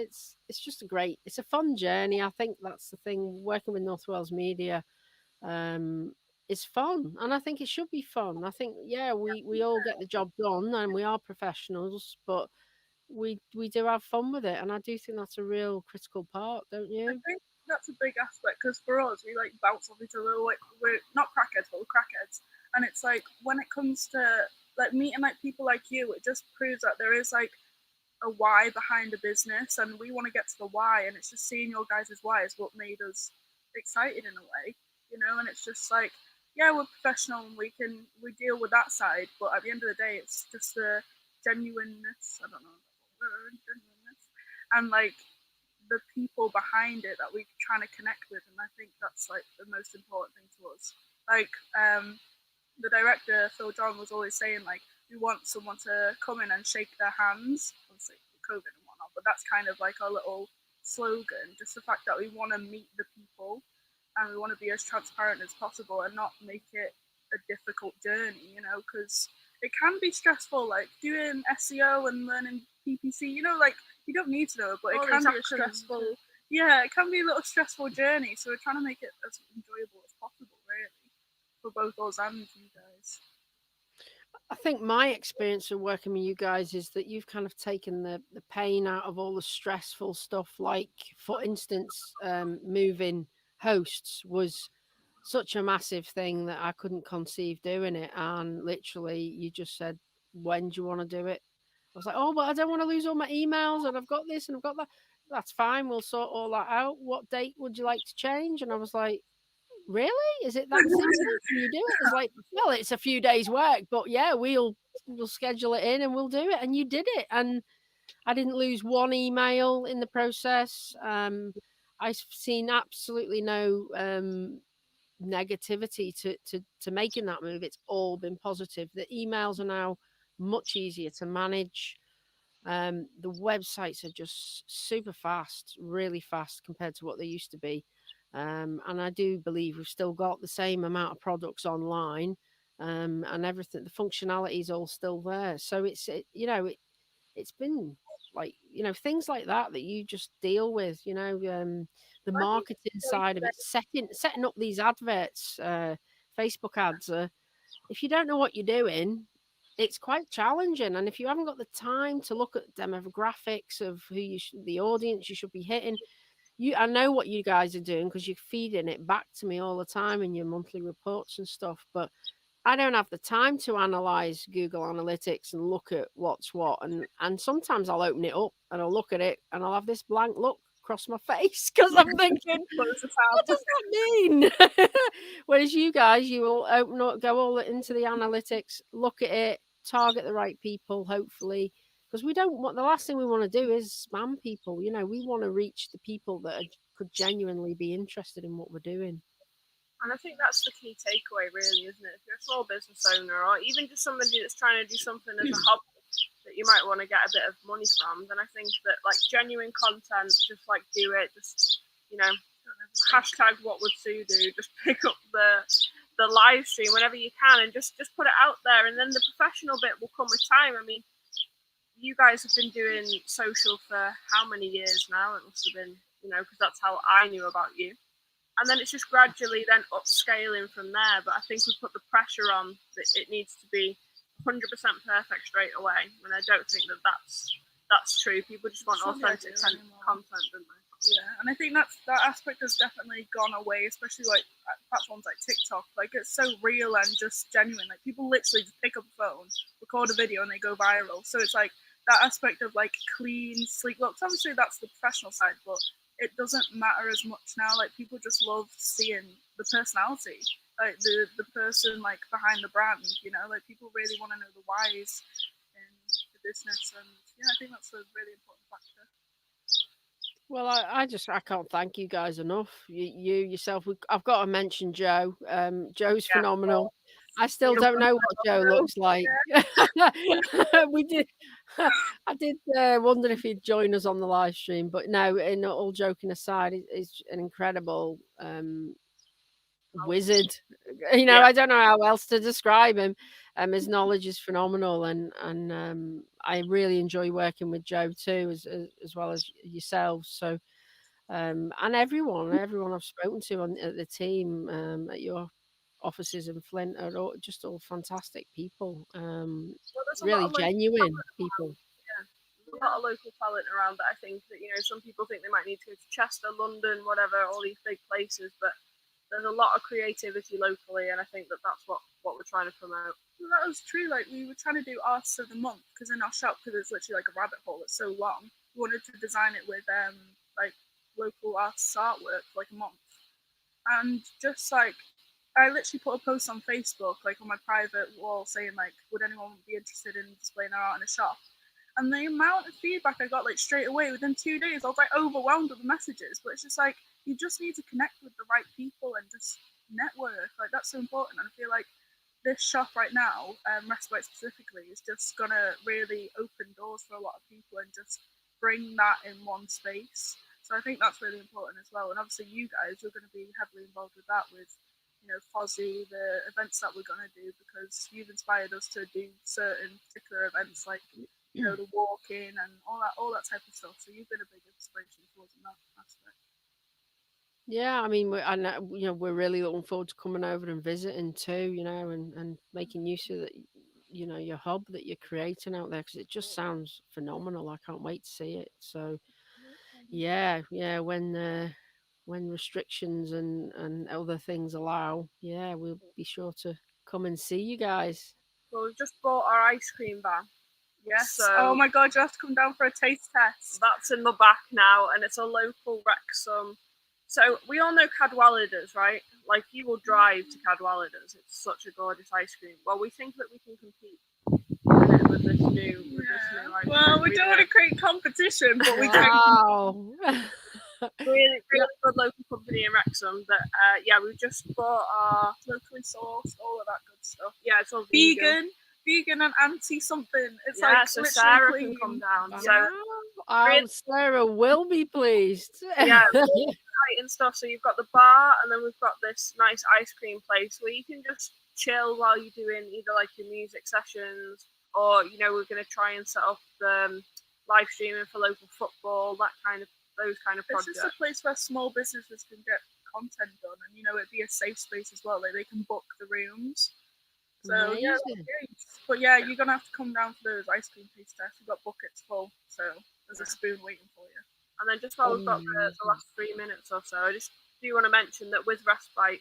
just it's a fun journey. I think that's the thing. Working with NorthWales Media is fun, and I think it should be fun. I think we all get the job done, and we are professionals, but we do have fun with it, and I do think that's a real critical part, don't you? I think that's a big aspect because for us, we like bounce off each other. We're not crackheads, but we're crackheads, and it's like when it comes to like meeting like people like you, it just proves that there is like a why behind a business, and we want to get to the why, and it's just seeing your guys' why is what made us excited in a way, you know. And it's just like, yeah, we're professional and we deal with that side, but at the end of the day, it's just the genuineness. I don't know the word, genuineness, and like the people behind it that we're trying to connect with, and I think that's like the most important thing to us. Like the director Phil John was always saying, like, we want someone to come in and shake their hands, obviously COVID and whatnot, but that's kind of like our little slogan, just the fact that we want to meet the people and we want to be as transparent as possible and not make it a difficult journey, you know, because it can be stressful, like doing SEO and learning PPC, you know, like you don't need to know, but it can be a stressful, it can be a little stressful journey, so we're trying to make it as enjoyable as possible, really, for both us and you guys. I think my experience of working with you guys is that you've kind of taken the pain out of all the stressful stuff. Like, for instance, moving hosts was such a massive thing that I couldn't conceive doing it. And literally, you just said, when do you want to do it? I was like, oh, but I don't want to lose all my emails, and I've got this and I've got that. That's fine. We'll sort all that out. What date would you like to change? And I was like, really? Is it that simple? Can you do it? It's like, well, it's a few days work, but yeah, we'll schedule it in and we'll do it. And you did it. And I didn't lose one email in the process. I've seen absolutely no negativity to making that move. It's all been positive. The emails are now much easier to manage. The websites are just super fast, really fast compared to what they used to be. And I do believe we've still got the same amount of products online, and everything. The functionality is all still there. So it's been like, things like that you just deal with. The marketing side of it, setting up these adverts, Facebook ads. If you don't know what you're doing, it's quite challenging. And if you haven't got the time to look at demographics of who the audience you should be hitting. I know what you guys are doing because you're feeding it back to me all the time in your monthly reports and stuff, but I don't have the time to analyze Google Analytics and look at what's what. And sometimes I'll open it up and I'll look at it and I'll have this blank look across my face because I'm thinking, what does that mean? Whereas you guys, you will open up, go all into the analytics, look at it, target the right people, hopefully, because we don't want, the last thing we want to do is spam people. You know, we want to reach the people that could genuinely be interested in what we're doing. And I think that's the key takeaway, really, isn't it? If you're a small business owner, or even just somebody that's trying to do something as a hobby that you might want to get a bit of money from, then I think that like genuine content, just like do it, just, you know, hashtag what would Sue do, just pick up the live stream whenever you can and just put it out there, and then the professional bit will come with time. I mean, you guys have been doing social for how many years now? It must have been, you know, because that's how I knew about you. And then it's just gradually then upscaling from there. But I think we put the pressure on that it needs to be 100% perfect straight away. And I don't think that that's true. People just want authentic content, don't they? Yeah, and I think that aspect has definitely gone away, especially like platforms like TikTok. Like, it's so real and just genuine. Like, people literally just pick up a phone, record a video, and they go viral. So it's like that aspect of like clean, sleek looks. Obviously, that's the professional side, but it doesn't matter as much now. Like, people just love seeing the personality, like the person like behind the brand. You know, like people really want to know the whys in the business, and yeah, I think that's a really important factor. Well, I can't thank you guys enough. You yourself. I've got to mention Joe. Joe's phenomenal. I still don't know what Joe looks like. We did. I did wonder if he'd join us on the live stream, but no. In all joking aside, he's an incredible wizard. You know, I don't know how else to describe him. His knowledge is phenomenal, and I really enjoy working with Joe too, as well as yourselves. So, and everyone I've spoken to on the team at your offices in Flint are just all fantastic people. Really genuine people. A lot of local talent around that. I think that, you know, some people think they might need to go to Chester, London, whatever, all these big places, but there's a lot of creativity locally, and I think that that's what we're trying to promote. Well, that was true. Like, we were trying to do Artists of the Month, because in our shop, because it's literally like a rabbit hole, it's so long, we wanted to design it with like local artists' artwork for like a month. And just like, I literally put a post on Facebook, like on my private wall, saying like, would anyone be interested in displaying our art in a shop? And the amount of feedback I got, like, straight away within 2 days, I was like overwhelmed with the messages. But it's just like, you just need to connect with the right people and just network. Like, that's so important. And I feel like this shop right now, Restbyte specifically, is just gonna really open doors for a lot of people and just bring that in one space. So I think that's really important as well. And obviously, you guys are going to be heavily involved with that, with, you know, Fozzy, the events that we're going to do, because you've inspired us to do certain particular events, like, you know, the walk-in and all that type of stuff. So you've been a big inspiration towards that aspect. Yeah, I mean, you know, we're really looking forward to coming over and visiting too. You know, and making use of that, you know, your hub that you're creating out there, because it just sounds phenomenal. I can't wait to see it. So, yeah, when restrictions and other things allow, yeah, we'll be sure to come and see you guys. Well, we've just bought our ice cream van. Yes. So oh my God, you have to come down for a taste test. That's in the back now, and it's a local Wrexham. So we all know Cadwallader's, right? Like, you will drive to Cadwallader's. It's such a gorgeous ice cream. Well, we think that we can compete with this new ice cream. Well, we don't want to create competition, but we can. Wow. really good local company in Wrexham that we've just bought our locally sourced, all of that good stuff. Yeah, it's all vegan and anti something. It's yeah, like so Sarah can come down. Yeah. So Sarah will be pleased. Yeah, and stuff. So you've got the bar, and then we've got this nice ice cream place where you can just chill while you're doing either like your music sessions, or, you know, we're going to try and set up the live streaming for local football, those kind of projects. It's just a place where small businesses can get content done, and, you know, it'd be a safe space as well. Like, they can book the rooms. So yeah, but yeah, you're gonna have to come down for those ice cream taste tests. We've got buckets full, so there's a spoon waiting for you. And then just while we've got the last 3 minutes or so, I just do want to mention that with Restbyte,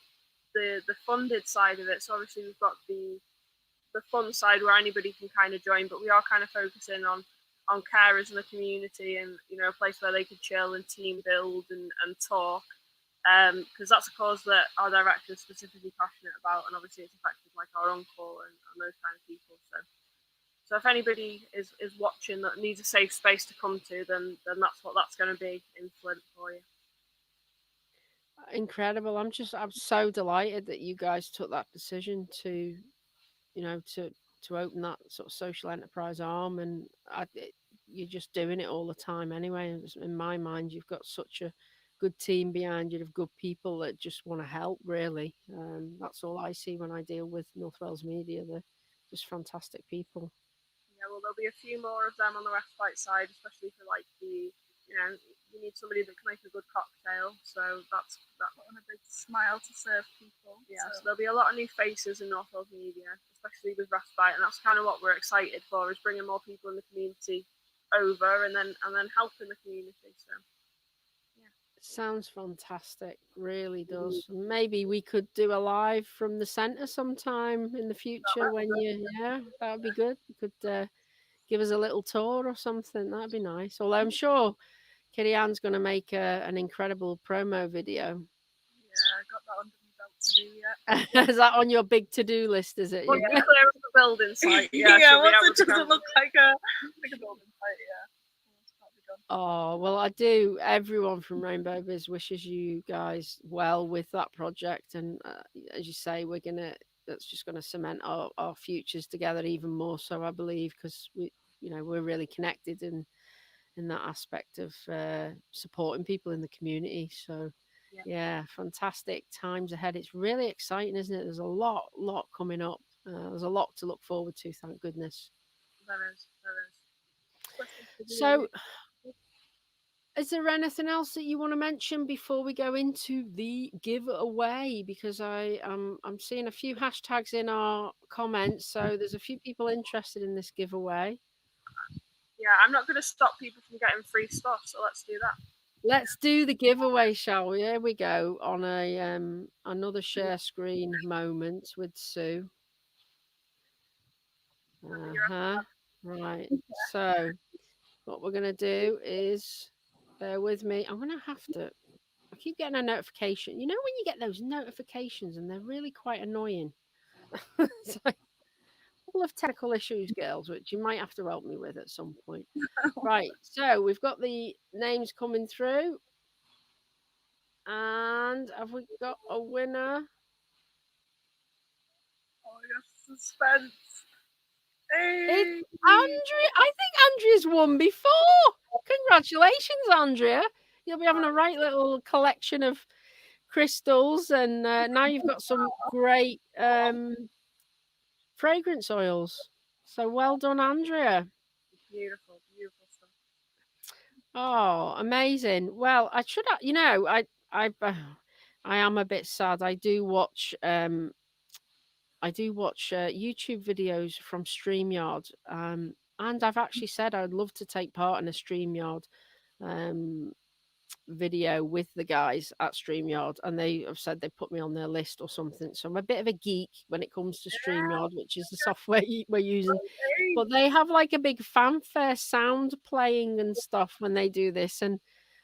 the funded side of it. So obviously we've got the fun side where anybody can kind of join, but we are kind of focusing on carers in the community, and, you know, a place where they could chill and team build and talk. Because that's a cause that our director is specifically passionate about, and obviously it's affected like our uncle and those kind of people. So So if anybody is watching that needs a safe space to come to, then that's what that's going to be in Flint for you. Incredible. I'm so delighted that you guys took that decision to, to open that sort of social enterprise arm, and you're just doing it all the time anyway. In my mind, you've got such a good team behind you of good people that just want to help, really. That's all I see when I deal with NorthWales Media. They're just fantastic people. Yeah, well, there'll be a few more of them on the Restbyte side, especially for like the, you need somebody that can make a good cocktail. So that's on a big smile to serve people. Yeah, so there'll be a lot of new faces in NorthWales Media, especially with Restbyte, and that's kind of what we're excited for, is bringing more people in the community over and then helping the community. So yeah, sounds fantastic, really does. Maybe we could do a live from the centre sometime in the future when that would be good. You could give us a little tour or something. That'd be nice. Although I'm sure Kitty Ann's going to make an incredible promo video. Yeah, I got that under my belt to do yet. Is that on your big to-do list, is it? Well, clear up the building site. Yeah, once it doesn't look like a building site, Oh, well, I do. Everyone from RainbowBiz wishes you guys well with that project. And as you say, that's just going to cement our futures together even more so, I believe, because we're really connected in that aspect of supporting people in the community. So yeah, fantastic times ahead. It's really exciting, isn't it? There's a lot coming up. There's a lot to look forward to, thank goodness. There is. So is there anything else that you want to mention before we go into the giveaway? Because I'm seeing a few hashtags in our comments, so there's a few people interested in this giveaway. Yeah, I'm not going to stop people from getting free stuff, so let's do that. Let's do the giveaway, shall we? Here we go on another share screen moment with Sue. Right. So what we're going to do is, bear with me. I'm going to have to. I keep getting a notification. You know when you get those notifications and they're really quite annoying. It's like full of technical issues, girls, which you might have to help me with at some point. Right, so we've got the names coming through. And have we got a winner? Oh, yes, suspense. Hey. It's Andrea. I think Andrea's won before. Congratulations, Andrea. You'll be having a right little collection of crystals, and now you've got some great fragrance oils. So well done, Andrea. Beautiful stuff. Oh, amazing. Well, I should, I am a bit sad. I do watch YouTube videos from StreamYard, and I've actually said I'd love to take part in a StreamYard video with the guys at StreamYard, and they have said they put me on their list or something. So I'm a bit of a geek when it comes to StreamYard, which is the software we're using. But they have like a big fanfare sound playing and stuff when they do this, and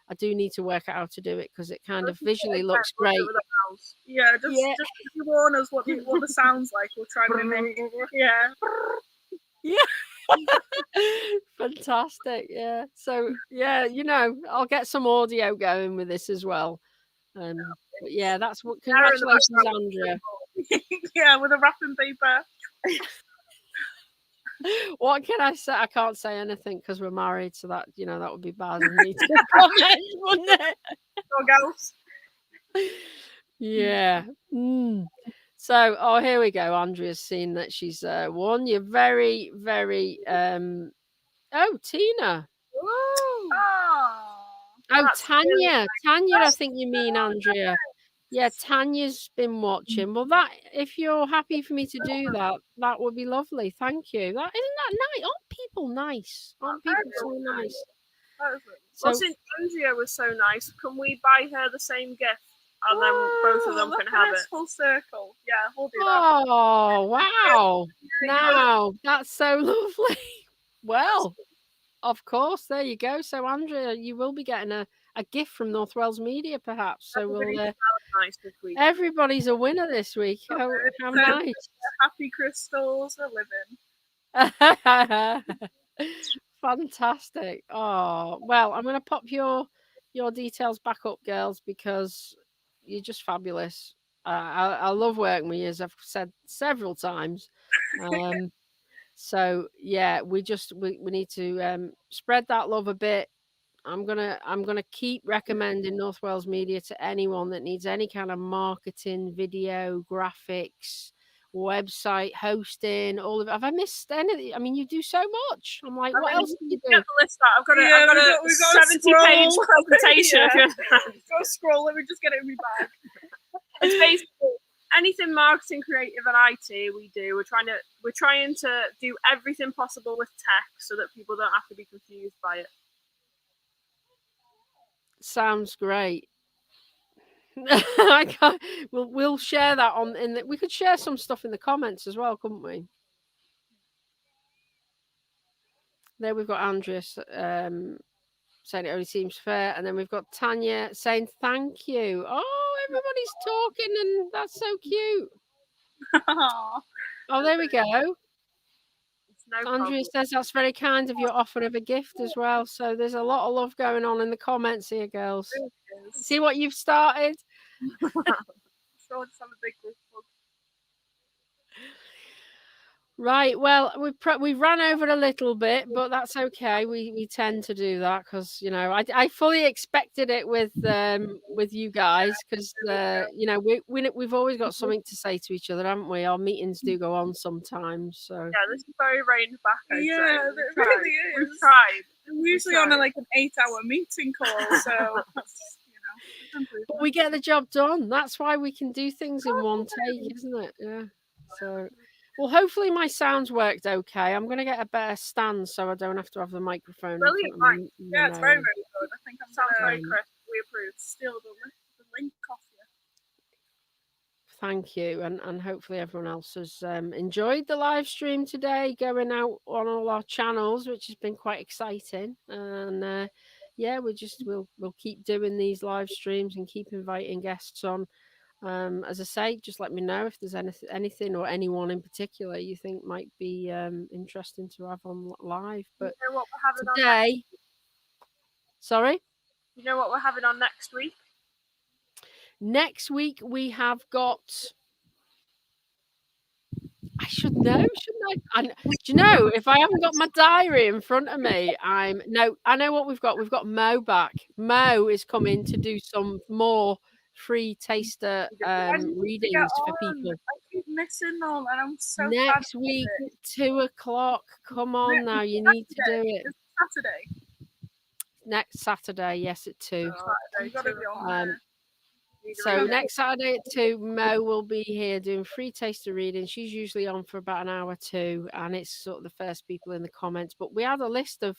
I do need to work out how to do it because it kind of visually looks great. Yeah, just warn us what the sound's like. We'll try and mimic. Yeah. Fantastic. Yeah. So yeah, I'll get some audio going with this as well. But yeah, that's what. Congratulations, Andrea. Yeah, with a wrapping paper. What can I say? I can't say anything because we're married, so that that would be bad of me to comment, wouldn't it? Girls. Yeah. So, here we go. Andrea's seen that she's won. You're very, very. Tina. Tanya. Tanya, I think you mean Andrea. Yeah, Tanya's been watching. Well, if you're happy for me to do that, that would be lovely. Thank you. Isn't that nice? Aren't people nice? Aren't people so nice? Well, since Andrea was so nice, can we buy her the same gift? And then both of them can have it. Full circle. Yeah, we'll do that. Oh, wow. Now, that's so lovely. Well, of course, there you go. So, Andrea, you will be getting a gift from NorthWales Media, perhaps. So everybody's a winner this week. How nice. Happy crystals are living. Fantastic. Oh, well, I'm going to pop your details back up, girls, because you're just fabulous. I love working with you, as I've said several times. So yeah, we need to spread that love a bit. I'm gonna keep recommending NorthWales Media to anyone that needs any kind of marketing, video, graphics, website hosting, all of it. Have I missed anything? I mean, you do so much. I'm like, what else do you do? Get the list out. I've got a 70-page presentation. Yeah. Go scroll. Let me just get it in my bag. It's basically anything marketing, creative, and IT we do. We're trying to do everything possible with tech so that people don't have to be confused by it. Sounds great. I can't. We'll share that on we could share some stuff in the comments as well, couldn't we? There we've got Andrea saying it only seems fair, and then we've got Tanya saying thank you. Oh, everybody's talking, and that's so cute. Oh, there we go. Andrea says that's very kind of your offer of a gift as well. So there's a lot of love going on in the comments here, girls. See what you've started? Right. Well, we ran over a little bit, but that's okay. We tend to do that because I fully expected it with you guys because we've always got something to say to each other, haven't we? Our meetings do go on sometimes. So yeah, this is very rained back. Yeah, it really is. We've tried. We're usually on an 8-hour meeting call, so but we get the job done. That's why we can do things in one take, isn't it? Yeah. So. Well, hopefully my sound's worked okay. I'm going to get a better stand so I don't have to have the microphone. Brilliant, yeah, it's very, very good. I think I'm sounds very crisp. We approve. Still the link off you. Thank you, and hopefully everyone else has enjoyed the live stream today, going out on all our channels, which has been quite exciting. And yeah, we'll keep doing these live streams and keep inviting guests on. As I say, just let me know if there's anything or anyone in particular you think might be interesting to have on live. But you know what we're having today, sorry, you know what we're having on next week? Next week we have got. I should know, shouldn't I? Do you know, if I haven't got my diary in front of me, I know what we've got. We've got Mo back. Mo is coming to do some more free taster readings for people. I keep missing them, and I'm so next week, 2:00. Come on now, you need to do it. Saturday. Next Saturday, yes, at 2. You gotta be on there. So next Saturday at 2, Mo will be here doing free taster reading. She's usually on for about an hour too, and it's sort of the first people in the comments. But we had a list of,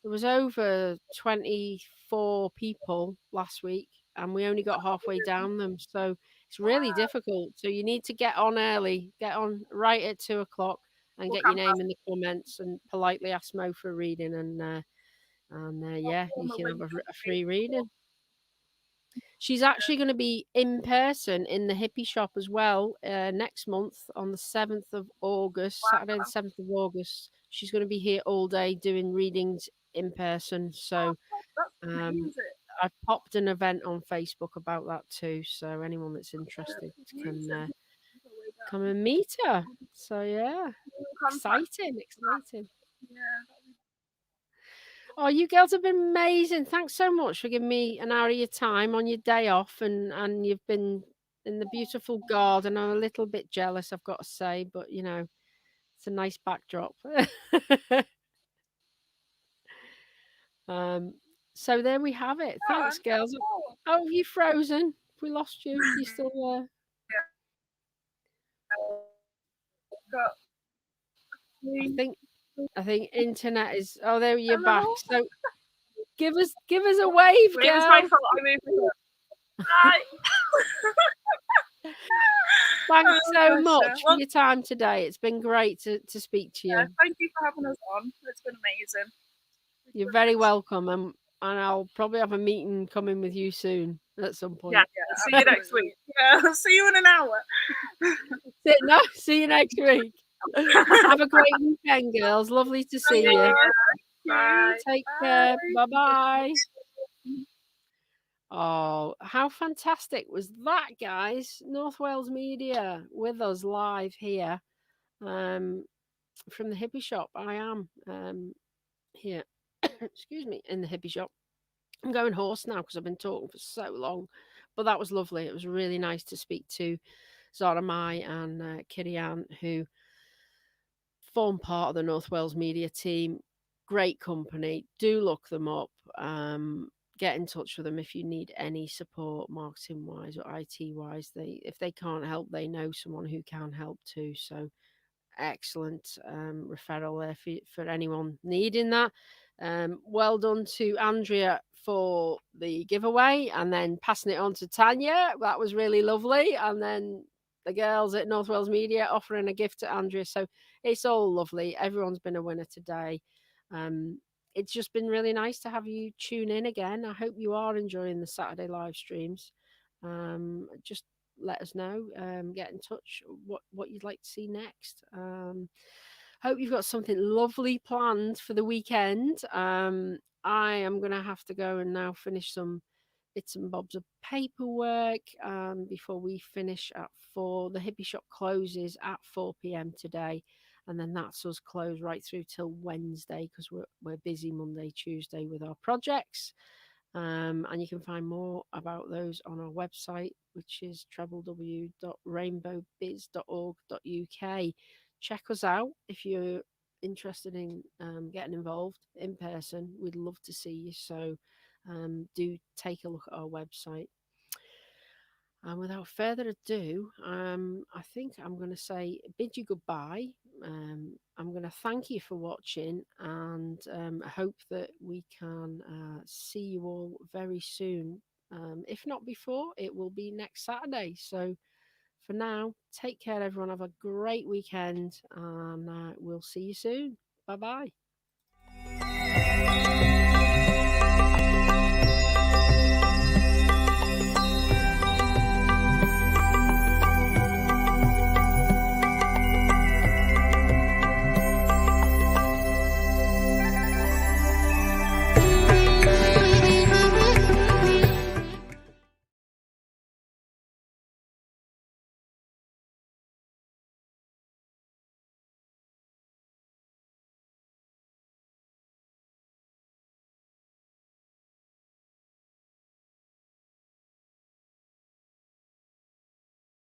there was over 24 people last week, and we only got halfway down them. So it's really difficult. So you need to get on early, get on right at 2:00, and get your name in the comments and politely ask Mo for a reading, and yeah, you can have a free reading. She's actually going to be in person in the Hippy Shop as well next month on the 7th of August, Saturday the 7th of August. She's going to be here all day doing readings in person. So I've popped an event on Facebook about that too. So anyone that's interested can come and meet her. So yeah, exciting. Oh, you girls have been amazing. Thanks so much for giving me an hour of your time on your day off, and you've been in the beautiful garden. I'm a little bit jealous, I've got to say, but you know, it's a nice backdrop. So there we have it. Thanks, girls. Oh, have you frozen? We lost you. You still there? I think internet is. Oh, there you're back. So give us a wave, girl. My fault. I moved. Hi. Thanks so much for your time today. It's been great to speak to you. Yeah, thank you for having us on. It's been amazing. You're very welcome, and I'll probably have a meeting coming with you soon at some point. Yeah. See you next week. Yeah, see you in an hour. See you next week. Have a great weekend, girls. Lovely to see you. Bye. Take care. Bye-bye. Oh, how fantastic was that, guys? NorthWales Media with us live here from the Hippy Shop. I am here, excuse me, in the Hippy Shop. I'm going hoarse now because I've been talking for so long, but that was lovely. It was really nice to speak to Zara Mai and Kitty Ann, who form part of the NorthWales Media team. Great company. Do look them up. Get in touch with them if you need any support, marketing wise or IT wise. If they can't help, they know someone who can help too. So excellent referral there for anyone needing that. Well done to Andrea for the giveaway and then passing it on to Tanya. That was really lovely. And then the girls at NorthWales Media offering a gift to Andrea. So it's all lovely. Everyone's been a winner today. It's just been really nice to have you tune in again. I hope you are enjoying the Saturday live streams. Just let us know. Get in touch what you'd like to see next. Hope you've got something lovely planned for the weekend. I am going to have to go and now finish some bits and bobs of paperwork before we finish at 4. The Hippy Shop closes at 4 p.m. today, and then that's us closed right through till Wednesday because we're busy Monday, Tuesday with our projects. And you can find more about those on our website, which is www.rainbowbiz.org.uk. Check us out if you're interested in getting involved in person. We'd love to see you. So do take a look at our website. And without further ado, I think I'm going to say bid you goodbye. I'm going to thank you for watching and hope that we can see you all very soon. If not before, it will be next Saturday. So for now, take care, everyone. Have a great weekend and we'll see you soon. Bye-bye.